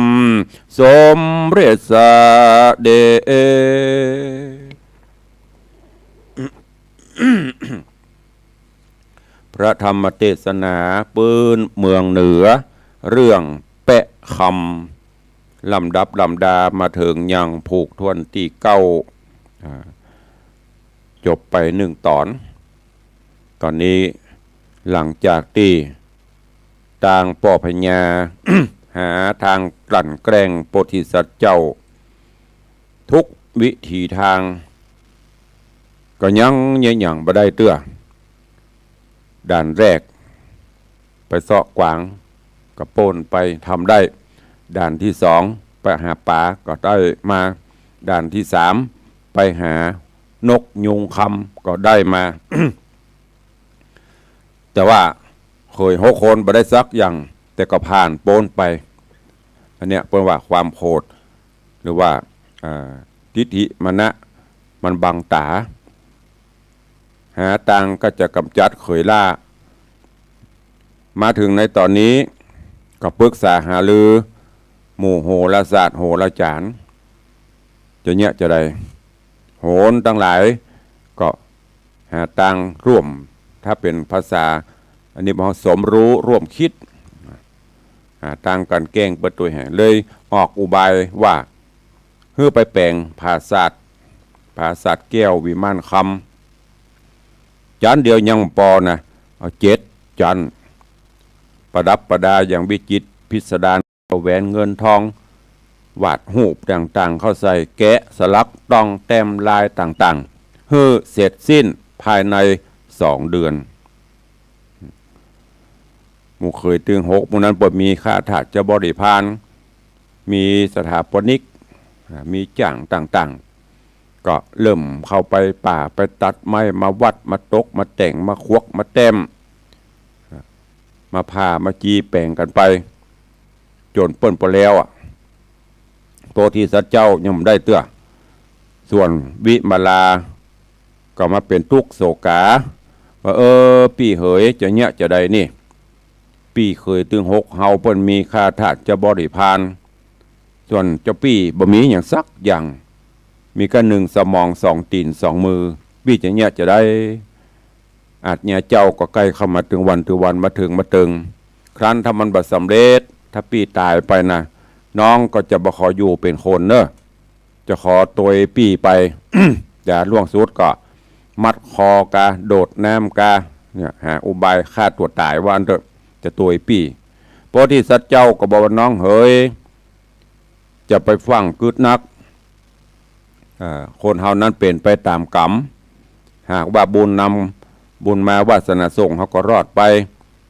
สมเรศเดพระธรรมเทศนาปืนเมืองเหนือเรื่องแปะคำลำดับลำดามาถึงยังผูกทวนที่เก้าจบไป1 ตอนนี้หลังจากที่ต่างป่อพญา หาทางกลั่นแกล้งโพธิสัตว์เจ้าทุกวิธีทางก็ยังบ่ได้เตื้อด่านแรกไปเสาะกวางกระโปนไปทำได้ด่านที่2ไปหาปลาก็ได้มาด่านที่3ไปหานกยุงคำก็ได้มา แต่ว่าเคย6 คนบ่ได้สักอย่างแต่ก็ผ่านโปนไปอันเนี้ยเป็นว่าความโหดหรือว่าทิฏฐิมนะมันบังตาหาตังก็จะกำจัดเขยล่ามาถึงในตอนนี้ก็ปรึกษาหาลือหมู่โหราศาสตร์โหราจารย์จะเนี้ยจะได้โหนตั้งหลายก็หาตังร่วมถ้าเป็นภาษาอันนี้สมรู้ร่วมคิดหาตังกันแกล้งเปิดตัวแห่เลยออกอุบายว่าเพื่อไปแปลงภาษาแก้ววิมานคำจันเดียวยังปอนะเอา7 จันประดับประดาอย่างวิจิตรพิสดารแหวนเงินทองวาดหูปต่างๆเข้าใส่แกะสลักต้องแต้มลายต่างๆเพื่อเสร็จสิ้นภายใน2 เดือนหมู่เคยตึง6หมู่นั้นบ่มีค่าถาดจะบริพานมีสถาปนิกมีจ่างต่างๆก็เริ่มเข้าไปป่าไปตัดไม้มาวัดมาตกมาแต่งมาควักมาแต้มมาผ่ามาจีแปลงกันไปจนเปิ้นพอแล้วโพธิสัตว์เจ้ายังได้เตื้อส่วนวิมาลาก็มาเป็นทุกข์โศกาว่าพี่เหยจะเนี้ยจะได้นี่พี่เคยตึง6เฮาเปิ้นมีค่าทาสจะบริพานส่วนเจ้าพี่บ่มีอย่างสักอย่างมีกัน1 สมอง 2 ตีน 2 มือพี่จะเนี้ยจะได้ อาจเนี่ยเจ้าก็ใกล้เข้ามาถึงวันมาถึงครั้นถ้ามันบัดสำเร็จถ้าปีตายไปนะน้องก็จะบ่ขออยู่เป็นคนเนอะจะขอตัวปีไป อย่าล่วงสุดก็มัดคอกาโดดน้ำกาเนี่ยหาอุบายฆ่าตัวตายว่าอันเถอะจะตัวปีโพธิสัตว์เจ้าก็บอกว่าน้องเฮ้ยจะไปฟังกึดนักคนเฮานั้นเป็นไปตามกรรมหากว่าบุญมาวาสนาส่งเขาก็รอดไป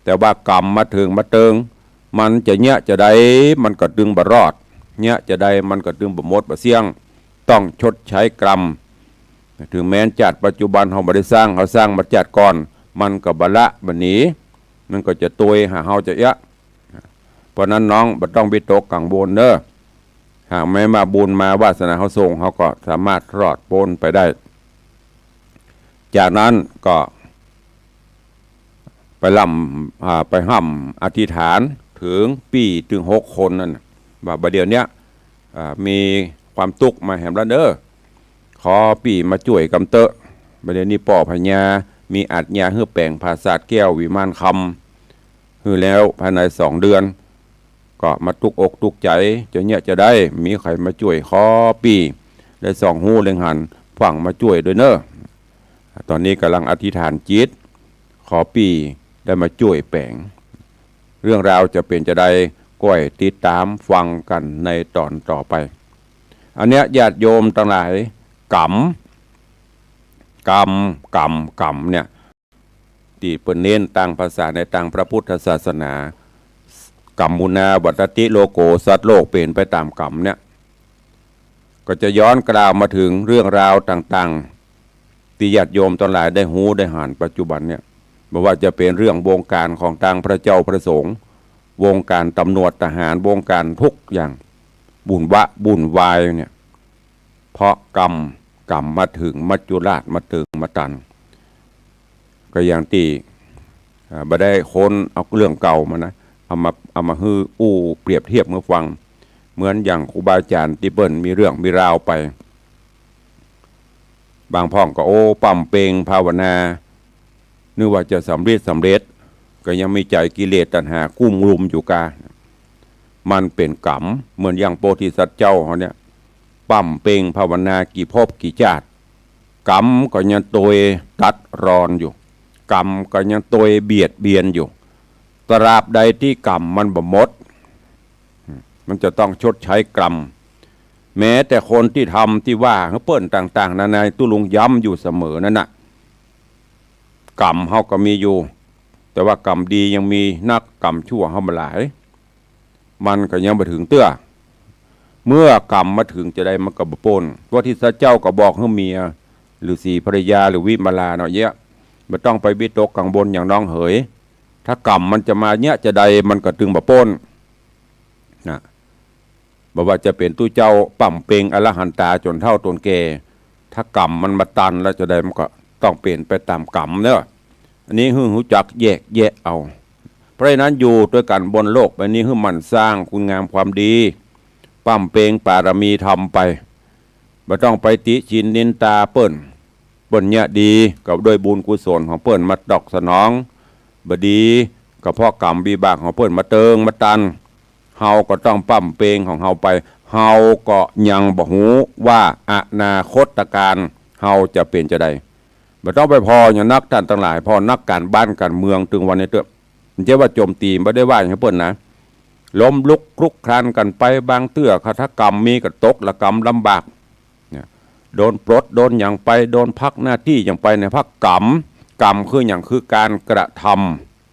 แต่ว่ากรรมมาถึงมาเติงมันจะเนี้ยจะได้มันก็ดึงบ่รอดเนี้ยจะได้มันก็ดึงบ่หมดบ่เสี่ยงต้องชดใช้กรรมถึงแม้นจัดปัจจุบันเขาบ่ได้สร้างเขาสร้างมาจัดก่อนมันก็บ่ละบ่หนีมันก็จะตุยหาเฮาจะเยอะเพราะนั้นน้องบ่ต้องวิตกกังวลเด้อหากแม้มาบุญมาวาสนาเขาส่งเขาก็สามารถรอดพ้นไปได้จากนั้นก็ไปห้ำอธิษฐานถึงปีถึง6 คนนั่นว่าประเดี๋ยวนี้มีความตุกมาแหมละเด้อขอปีมาช่วยกำเตอะประเดี๋ยวนี้ป่อพญามีอัดยาเฮือแปลงภาษาแก้ววิมานคำคือแล้วภายใน2 เดือนก็มาตุกอกตุกใจจะเนี่ยจะได้มีใครมาช่วยขอปีได้2 หูเล็งหันฝั่งมาช่วยด้วยเนอะตอนนี้กำลังอธิษฐานจิตขอปีได้มาช่วยแปลงเรื่องราวจะเป็นจะได้ก้อยติดตามฟังกันในตอนต่อไปอันเนี้ยญาติโยมทั้งหลายกรรมเนี่ยที่เปิ้นเน้นต่างภาษาในต่างพระพุทธศาสนากรรมมุนาวัตติโลโกสัตว์โลกเป็นไปตามกรรมเนี่ยก็จะย้อนกล่าวมาถึงเรื่องราวต่างๆที่ญาติโยมทั้งหลายได้หูได้หันปัจจุบันเนี่ยไม่ว่าจะเป็นเรื่องวงการของทางพระเจ้าพระสงฆ์วงการตำรวจทหารวงการทุกอย่างบุญวายเนี่ยเพราะกรรมมาถึงมัจจุราชมาถึงมาตันก็อย่างที่บ่ได้คนเอาเรื่องเก่ามานะเอามาฮือเปรียบเทียบเมื่อฟังเหมือนอย่างครูบาอาจารย์ที่เปิ้นมีเรื่องมีราวไปบางพ่องก็ปั่มเปงภาวนานึกว่าจะสำเร็จก็ยังมีใจกิเลสตัณหากุ้มรุมอยู่กามันเป็นกรรมเหมือนอย่างโพธิสัตว์เจ้าเขาเนี่ยปั่มเปงภาวนากี่ภพกี่ชาติกรรมก็ยังตัวตัดรอนอยู่กรรมก็ยังตัวเบียดเบียนอยู่ตราบใดที่กรรมมันบ่หมดมันจะต้องชดใช้กรรมแม้แต่คนที่ทำที่ว่าเขาเปิ้นต่างๆนานาตุลุงย้ำอยู่เสมอนั่นน่ะกรรมเขาก็มีอยู่แต่ว่ากรรมดียังมีนักกรรมชั่วเขามาหลายมันก็ยังมาถึงเตื้อเมื่อกรรมมาถึงจะได้มันก็บ่ปนว่าที่พระเจ้าก็บอกให้เมียหรือสีภรรยาหรือวิมาลาเนาะเยอะไม่ต้องไปวิตกกังวลอย่างน้องเหยถ้ากรรมมันจะมาเนี้ยจะใดมันก็ตึงบ่ปนนะบอกว่าจะเป็นตู้เจ้าปั่มเปงอรหันตาจนเท่าตนแก่ถ้ากรรมมันมาตันแล้วจะได้มันก็ต้องเปลี่ยนไปตามกรรมเนอะอันนี้หูจักแยกเอาเพราะฉะนั้นอยู่ด้วยกันบนโลกใบนี้มันสร้างคุณงามความดีปั่มเปงปารมีทำไปไม่ต้องไปติชินนินตาเปิ้นเนี่ยดีกับโดยบุญกุศลของเปิ้นมาดอกสนองบดีกับพ่อกรรมวิบากของเปิ้นมาเติงมาตันเฮาก็ต้องปั่มเปงของเฮาไปเฮาก็ยังบ่ฮู้ว่าอนาคตการเฮาจะเป็นจะได้ไม่ต้องไปพออย่างนักท่านทั้งหลายพอนักการบ้านการเมืองถึงวันนี้เถอะมันจะว่าโจมตีไม่ได้ว่าอย่างเปิ้นนะล้มลุกคลุกคลานกันไปบางเตื้อคทกรรมมีกระตกละกรรมลำบากเนี่ยโดนปลดโดนอย่างไปโดนพักหน้าที่อย่างไปในพักกรรมคืออย่างคือการกระท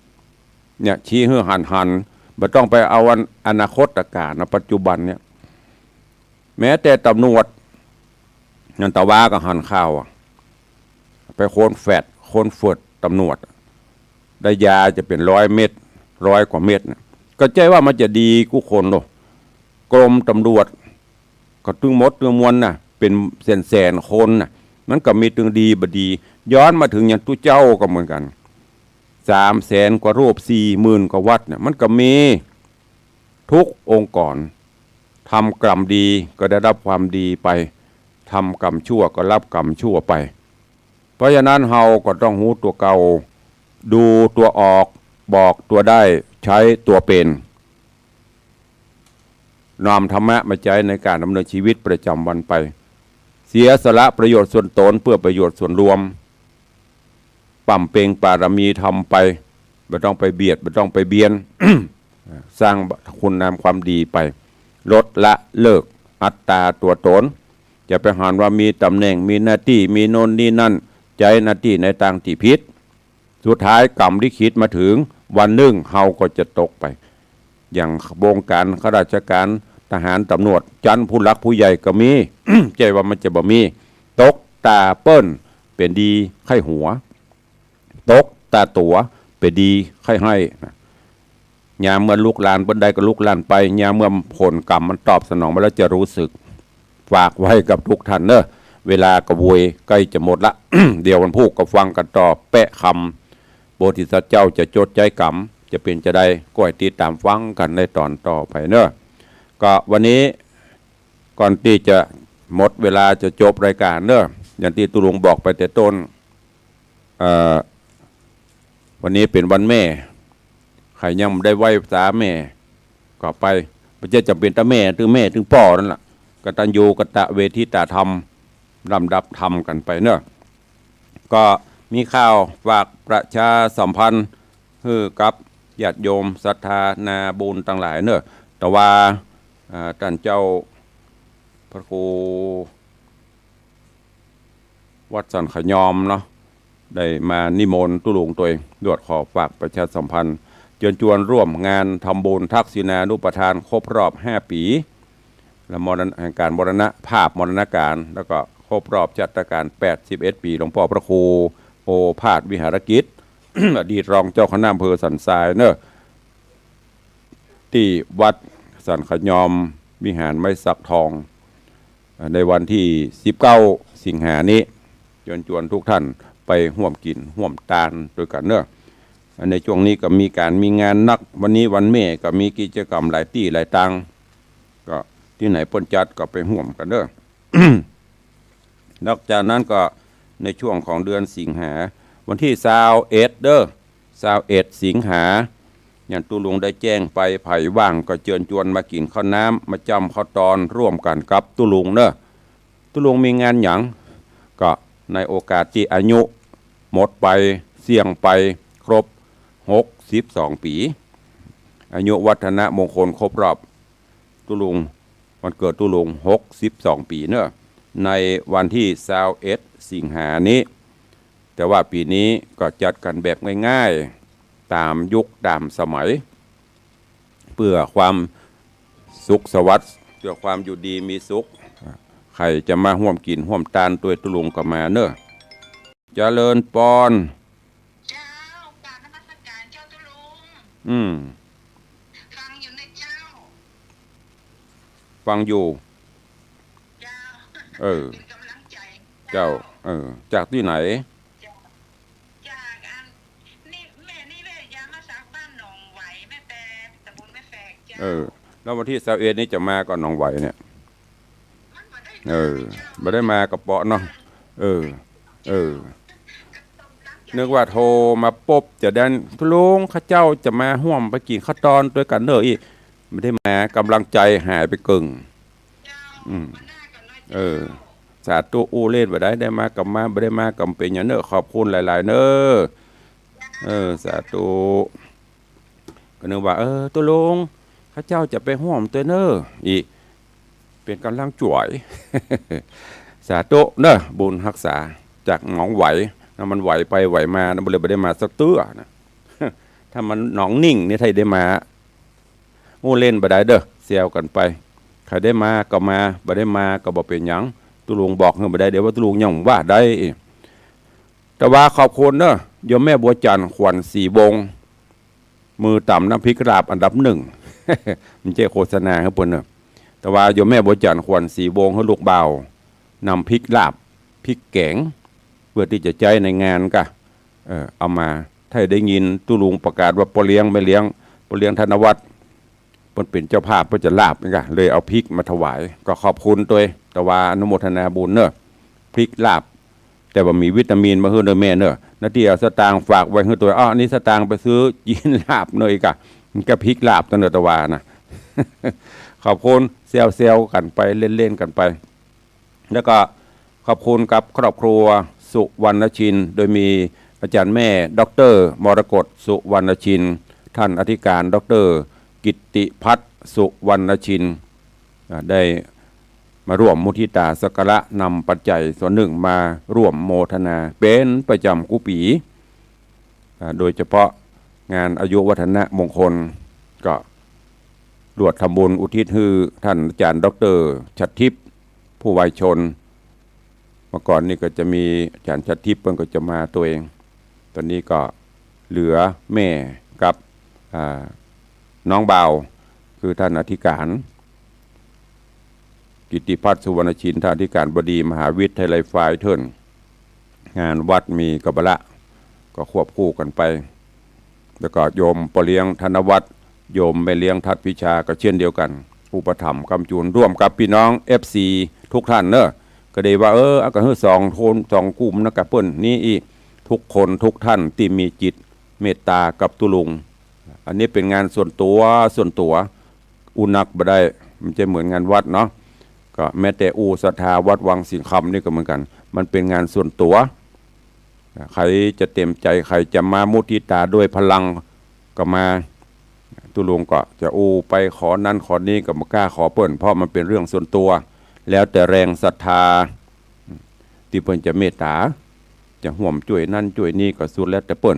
ำเนี่ยชี้เหื่อหันไม่ต้องไปเอาอนาคตการในปัจจุบันเนี่ยแม้แต่ตำรวจนันตะวาก็หันข้าวไปโคนแฟดโคนฝุดตำรวจได้ยาจะเป็น100 เม็ด100 กว่าเม็ดก็ใจว่ามันจะดีกุคนหรอกกรมตำรวจก็ตึงมดตึงมวลน่ะเป็นแสนคนน่ะมันก็มีตึงดีบดีย้อนมาถึงอย่างตู้เจ้าก็เหมือนกัน300,000 กว่ารูป 40,000 กว่าวัดเนี่ยมันก็มีทุกองค์กรทำกรรมดีก็ได้รับความดีไปทำกรรมชั่วก็รับกรรมชั่วไป เพราะฉะนั้นเฮาก็ต้องหูตัวเก่าดูตัวออกบอกตัวได้ใช้ตัวเป็นนำธรรมะมาใช้ในการดำเนินชีวิตประจำวันไปเสียสละประโยชน์ส่วนตนเพื่อประโยชน์ส่วนรวมปั่มเปงปารมีทำไปไม่ต้องไปเบียดไม่ต้องไปเบียน สร้างคุณงามความดีไปลดละเลิกอัตตาตัวตนจะไปหาว่ามีตำแหน่งมีหน้าที่มีโน่นนี่นั่นใจหน้าที่ในทางที่ผิดสุดท้ายกรรมที่คิดมาถึงวันหนึ่งเฮาก็จะตกไปอย่างวงการข้าราชการทหารตำรวจจันผู้หลักผู้ใหญ่ก็มี ใจว่ามันจะบ่มีตกตาเปิ้นเป็นดีไข้หัวตกตาตัวเป็นดีไข้ให้ยามเมื่อลูกหลานบนใดก็ลูกหลานไปยามเมื่อผลกรรมมันตอบสนองมาแล้วจะรู้สึกฝากไว้กับทุกท่านเนอะเวลากระวยใกล้จะหมดละ เดี๋ยววันพูดก็ฟังกันต่อแปะคำโบธิสัตว์เจ้าจะจดใจกรรมจะเป็นจะได้ก็ให้ติดตามฟังกันในตอนต่อไปเนอะก็วันนี้ก่อนที่จะหมดเวลาจะจบรายการเนอะอย่างที่ตุลุงบอกไปแต่ต้นวันนี้เป็นวันแม่ใครยังได้ไหว้สาแม่ก็ไปไม่ใช่จำเป็นแต่แม่ถึงแม่ถึงพ่อนั่นแหละกตัญญูกตเวทิตาธรรมลำดับธรรมกันไปเนอะก็มีข่าวฝากประชาสัมพันธ์ให้กับญาติโยมศรัทธานาบุญต่างหลายเนอะแต่ว่าท่านเจ้าพระครูวัดสันขยอมเนาะได้มานิมนต์ตุลุงตัวเองด้วยขอฝากประชาสัมพันธ์เชิญชวนร่วมงานทำบุญทักษิณานุปทานครบรอบ5 ปีและการมรณภาพมรณการแล้วก็ครบรอบจัดการ81 ปีหลวงพ่อพระครูโอภาสวิหารกิจ อดีตรองเจ้าคณะอำเภอสันทรายเนอะที่วัดสันขยอมวิหารไม้สักทองในวันที่19 สิงหานี้เชิญชวนทุกท่านไปห่วมกินห่วมตาลด้วยกันเนอะในช่วงนี้ก็มีงานนักวันนี้วันแม่ก็มีกิจกรรมหลายที่หลายตังก็ที่ไหนปนจัดก็ไปห่วมกันเด้อ นอกจากนั้นก็ในช่วงของเดือนสิงหาวันที่21เด้อ21 สิงหาอย่างตุลุงได้แจ้งไปไผ่ว่างก็เชิญชวนมากินข้าวน้ำมาจำข้าวตอนร่วมกันกับตุลุงเด้อตุลุงมีงานหยังก็ในโอกาสที่อายุหมดไปเสี่ยงไปครบ62 ปีอายุวัฒนมงคลครบรอบตุลุงวันเกิดตุลุง62 ปีเนอะในวันที่21 สิงหานี้แต่ว่าปีนี้ก็จัดกันแบบง่ายๆตามยุคตามสมัยเพื่อความสุขสวัสดิ์เพื่อความอยู่ดีมีสุขใครจะมาห่วมกินห่วมตาลตัวตุลุงก็มาเนอะเจริญปอนฟังอยู่ในเจ้าฟังอยู่เป็นกำลังใจเจ้าจากที่ไหนจากนี่แม่นี่เลยยามาสักบ้านหนองไหวแม่แต่ตำบลแม่แฝกเจ้าแล้ววันที่21นี้จะมาก่อนหนองไหวเนี่ยไม่ได้มากับเปาะเนาะนึกว่าโทรมาปุ๊บจะดันทุลุงข้าเจ้าจะมาห่วมไปกินข้าวตอนด้วยกันเนอะอีไม่ได้มากำลังใจหายไปกึ่งสาธุอูเล่นไปได้มากับมาไม่ได้มากับเป็นอย่างเนอะขอบคุณหลายๆเนอะสาธุก็นึกว่าตุลุงข้าเจ้าจะไปห่วมตัวเนอะอีเป็นกำลังจ่วย สาธุเนอะบุญรักษาจากหนองไหวนะมันไหวไปไหวมานะบ่เลยไม่ได้มาสักตัวนะถ้ามันหนองนิ่งนี่ไทยได้มางูเล่นบ่ได้เด้อเซียวกันไปใครได้มาก็มาบ่ได้มาก็บ่เป็นหยังตุลุงบอกเฮาบ่ได้เดี๋ยวว่าตุลุงยังว่าได้แต่ว่าขอบคุณเนอะโยมแม่บัวจันทร์ขวัญสีวงมือต่ำน้ำพริกลาบอันดับ1 มันเจ๊โฆษณาครับเพิ่นเนอะแต่ว่าโยมแม่บัวจันทร์ขวัญสีวงเฮาลูกบ่าวนำพริกลาบพริกแกงเพื่อที่จะใจในงานก็เอามาถ้าได้ยินตุลุงประกาศว่าปเลี้ยงไม่เลี้ยงปเลี้ยงธนวัฒน์เพิ่นเป็นเจ้าภาพเพิ่นจะลาบนี่ก็เลยเอาพริกมาถวายก็ขอบคุณตัวแต่ว่าอนุโมทนาบุญเนอะพริกลาบ แต่ว่ามีวิตามินมาให้เด้อแม่เนอะนาทีเอาสตางค์ฝากไว้ให้ตัวอันนี้สตางค์ไปซื้อกินลาบเนยกะมันก็พริกลาบตะเนอตะวานะ ขอบคุณเซลกันไปเล่นๆกันไปแล้วก็ขอบคุณกับครอบครัวสุวรรณชินโดยมีอาจารย์แม่ดร.มรกตสุวรรณชินท่านอธิการดร.กิตติพัฒน์สุวรรณชินได้มาร่วมมุทิตาสักการะนำปัจจัยส่วนหนึ่งมาร่วมโมทนาเป็นประจำกุปีโดยเฉพาะงานอายุวัฒนะมงคลก็รวดทำบุญอุทิศให้ท่านอาจารย์ดร.ชัดทิพย์ผู้วัยชนเมื่อก่อนนี่ก็จะมีอาจารย์ชัดทิพย์เพิ่นก็จะมาตัวเองตอนนี้ก็เหลือแม่กับน้องบ่าวคือท่านอธิการกิตติพัฒน์สุวรรณชินท่านอธิการบดีมหาวิทยาลัยฝ่ายเทินงานวัดมีกบละก็ควบคู่กันไปแล้วก็โยมปเลี้ยงธนวัฒน์โยมแม่เลี้ยงทัดพิชาก็เช่นเดียวกันอุปถัมภ์กำจูนร่วมกับพี่น้อง FC ทุกท่านเนอะก็ได้ว่าเอาก็คือ2 โทน 2 กลุ่มนะกับเปิ้นนี่อีทุกคนทุกท่านที่มีจิตเมตตากับตุลุงอันนี้เป็นงานส่วนตัวอุนักบ่ได้มันจะเหมือนงานวัดเนาะก็แม้แต่ศรัทธาวัดวังสิงห์คำนี่ก็เหมือนกันมันเป็นงานส่วนตัวใครจะเต็มใจใครจะมามุทิตาด้วยพลังก็มาตุลุงก็จะไปขอนั้นขอนี้ก็บ่กล้าขอเปิ้นเพราะมันเป็นเรื่องส่วนตัวแล้วแต่แรงศรัทธาที่เปิ้นจะเมตตาจะห่วมช่วยนั่นช่วยนี่ก็สุดแล้วแต่เปิ้น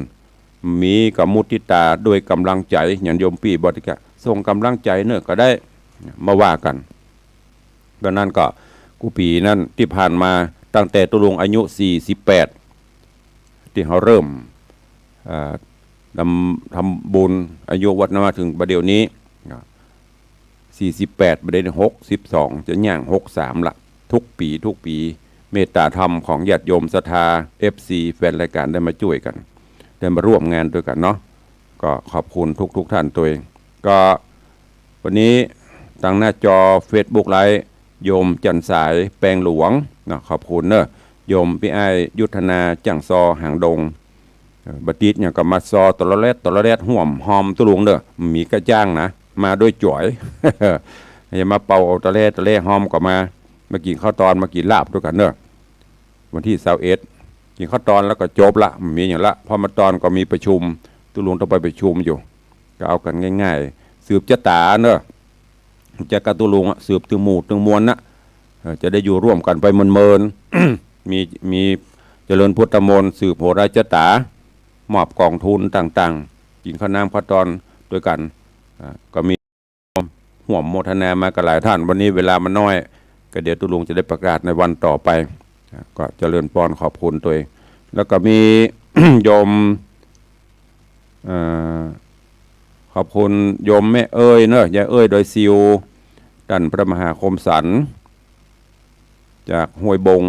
มีกับมุทิตาด้วยกำลังใจอย่างโยมปีบริกะส่งกำลังใจเนอะก็ได้มาว่ากันดังนั้นก็กุปีนั้นที่ผ่านมาตั้งแต่ตุลุงอายุ48ที่เขาเริ่มทำบุญอายุวัดมาถึงประเดี๋ยวนี้48ประเดี๋ยว62จะย่าง63ละทุกปีเมตตาธรรมของญาติโยมศรัทธา FC แฟนรายการได้มาช่วยกันได้มาร่วมงานด้วยกันเนาะก็ขอบคุณทุกท่านตัวเองก็วันนี้ทางหน้าจอ Facebook ไลฟ์โยมจันสายแปลงหลวงนะขอบคุณเนอะโยมพี่ไอยุทธนาจังซอหางดงบัดนี้เนี่ยก็มาซอตละแรดห่วมหอมตุลุงเด้อมีกระจ้างนะมาด้วยจ่อย อย่ามาเป่าตะเล่หอมก็มากินข้าวตอนมากินลาบด้วยกันเนอะวันที่21กินข้าวตอนแล้วก็จบละมีอย่างละพอมาตอนก็มีประชุมตุลุงต้องไปประชุมอยู่ก็เอากันง่ายๆสืบชะตาเนอะจะกระตุลุงสืบถึงหมู่ถึงมวลนะจะได้อยู่ร่วมกันไปเมิน มีเจริญพุทธมนต์สืบโหราชตามอบกองทุนต่างๆกินข้าวน้ำข้าวตอนด้วยกันก็มีห่วมโมทนามากับหลายท่านวันนี้เวลามันน้อยก็เดี๋ยวตุลุงจะได้ประกาศในวันต่อไปก็เจริญพรขอบคุณตัวเองแล้วก็มี โยมขอบคุณโยมแม่เอ้ยเนอะยายเอ้ยโดยซิวดันพระมหาคมสันจากห้วยบง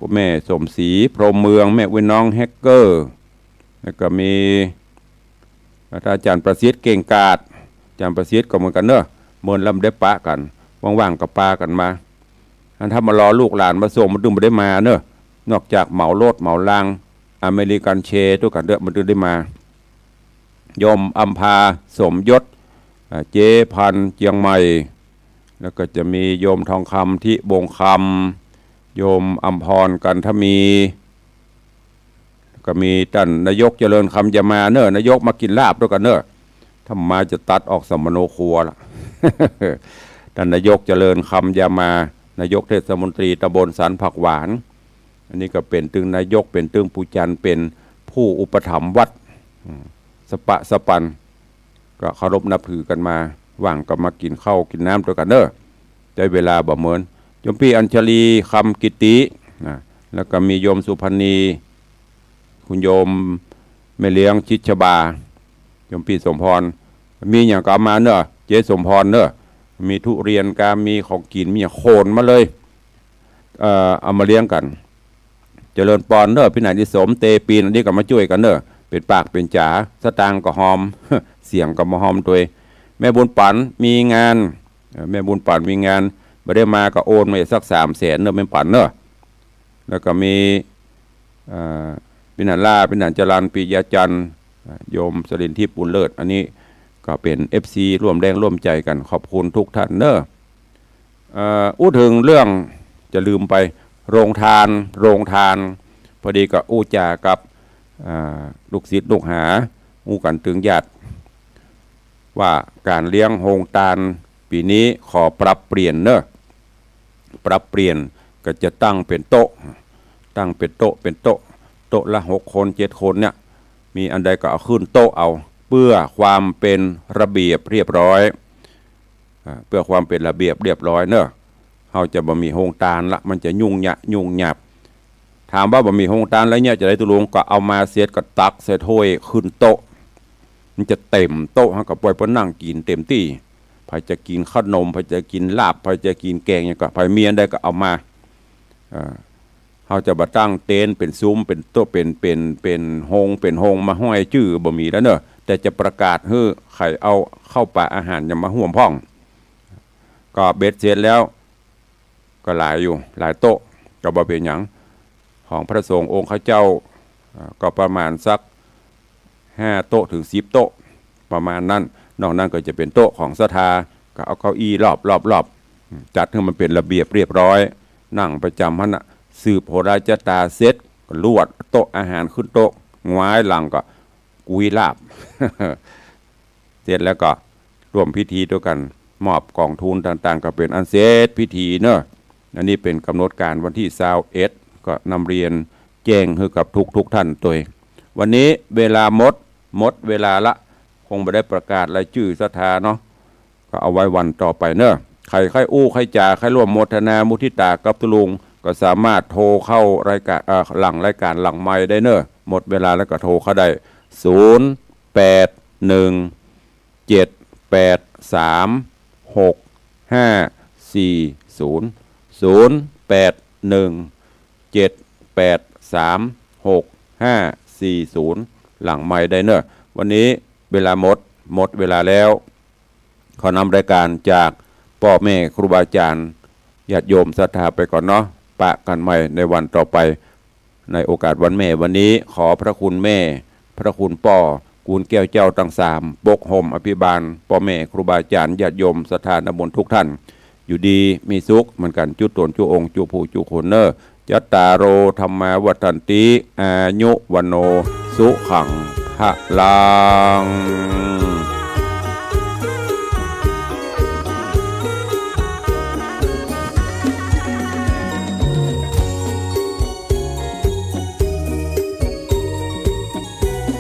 คุณแม่สมศรีพรหมเมืองแม่วิน้องแฮกเกอร์แล้วก็มีอาจารย์ประสิทธิ์เก่งกาจอาจารย์ประสิทธิ์ก็เหมือนกันเนอะเมินลำได้ปะกันว่างๆกับปากันมาอันถ้ามารอลูกหลานมาส่งมันดึงไม่ได้มาเนอะนอกจากเหมารถเหมาลางอเมริกันเชทุกกันเด้อมันดึงได้มาโยมอัมพาสมยศเจพันเจียงใหม่แล้วก็จะมีโยมทองคำที่บงคำโยมอัมพรกันทมีก็มีท่านนายกเจริญคำจะมาเนอะนายกมากินลาบด้วยกันเนอะทำมาจะตัดออกสมโนครัวละ ท่านนายกเจริญคำยามานายกเทศมนตรีตำบลสันผักหวานอันนี้ก็เป็นตึงนายกเป็นตึงปูจันเป็นผู้อุปถัมภ์วัดสปันก็เคารพนับถือกันมาว่างก็มากินข้าวกินน้ำด้วยกันเนอะได้เวลาบ่เหมือนโยมพี่อัญชลีคำกิติแล้วก็มีโยมสุพรรณีคุณโยมแม่เลี้ยงชิดชบาโยมพี่สมพรมีอย่างก็มาเนอะเจ๊สมพรเนอะมีทุเรียนกามีของกินมีโคนมาเลยเอามาเลี้ยงกันเจริญปอนเนอะพี่นายนิสมเตปีนอันนี้ก็มาช่วยกันเนอะเป็นปากเป็นจ๋าสตางก็หอม เสียงก็มาหอมตัวแม่บุญปันมีงานแม่บุญปันมีงานไม่ได้มาก็โอนมาสัก300,000เนอะแม่ปันเนอะ แล้วก็มีปินันล่าปินันจรันปิยาจันทร์โยมสรินทิพย์บุญเลิศอันนี้ก็เป็น FC ร่วมแรงร่วมใจกันขอบคุณทุกท่านเนอะอู้ถึงเรื่องจะลืมไปโรงทานพอดีก็อู้จากับลูกศิษย์ลูกหาอู้กันถึงญาติว่าการเลี้ยงโรงทานปีนี้ขอปรับเปลี่ยนเนอะปรับเปลี่ยนก็จะตั้งเป็นโต๊ะโต๊ะละ6 คน7 คนเนี่ยมีอันใดก็เอาขึ้นโต๊ะเอาเพื่อความเป็นระเบียบเรียบร้อยเพื่อความเป็นระเบียบเรียบร้อยเนอะเขาจะบ่มีโรงทานละมันจะยุ่งหยาบถามว่าบ่มีโรงทานแล้วเนี่ยจะได้ตุลงก็เอามาเสียดก็ตักใส่ถ้วยขึ้นโต๊ะมันจะเต็มโต๊ะเขาก็ปล่อยพนั่งกินเต็มที่ใครจะกินขนมใครจะกินลาบใครจะกินแกงอย่างก็ใครมีอันใดก็เอามาเขาจะมาตั้งเต็นท์เป็นซุ้มเป็นโต๊ะเป็นโฮงมาห้อยจื้อบ่มีแล้วเนอะแต่จะประกาศให้ใครเอาเข้าป่าอาหารอย่ามาห่วงพ่องก็เบ็ดเสร็จแล้วก็หลายโต๊ะก็บ่เป็นหยังของพระสงฆ์องค์ข้าเจ้าก็ประมาณสัก5 โต๊ะถึง10 โต๊ะประมาณนั้นนอกนั้นก็จะเป็นโต๊ะของศรัทธาก็เอาเก้าอี้รอบจัดให้มันเป็นระเบียบเรียบร้อยนั่งประจำพระนะสืบโหราจตาเสร็จก็ลวดโต๊ะอาหารขึ้นโต๊ะงว้ายหลังก็กุยลาบ เสร็จแล้วก็ร่วมพิธีด้วยกันมอบกองทุนต่างๆก็เป็นอันเสร็จพิธีเนอะอันนี้เป็นกำหนดการวันที่21ก็นำเรียนแจ้งให้กับทุกท่านตัววันนี้เวลาหมดเวลาละคงไม่ได้ประกาศรายชื่อศรัทธาเนาะก็เอาไว้วันต่อไปเนอะใครอู้ใครจ่าใครร่วมโมทนามุทิตากับตุลุงก็สามารถโทรเข้ารายการหลังรายการหลังไมค์ได้เนอะหมดเวลาแล้วก็โทรเข้าได้หลังไมค์ได้เนอะวันนี้เวลาหมดเวลาแล้วขอนำรายการจากพ่อแม่ครูบาอาจารย์ญาติโยมศรัทธาไปก่อนเนาะปะกันใหม่ในวันต่อไปในโอกาสวันแม่วันนี้ขอพระคุณแม่พระคุณพ่อกูลแก้วเจ้าตั้ง3ปกห่มอภิบาลพ่อแม่ครูบาอาจารย์ญาติโยมศรัทธานำมนต์ทุกท่านอยู่ดีมีสุขเหมือนกันจุตนจุองค์จุผู้จุคนเนอจัตตาโรธรรมาวัฏันติอายุวโนสุขังพะลัง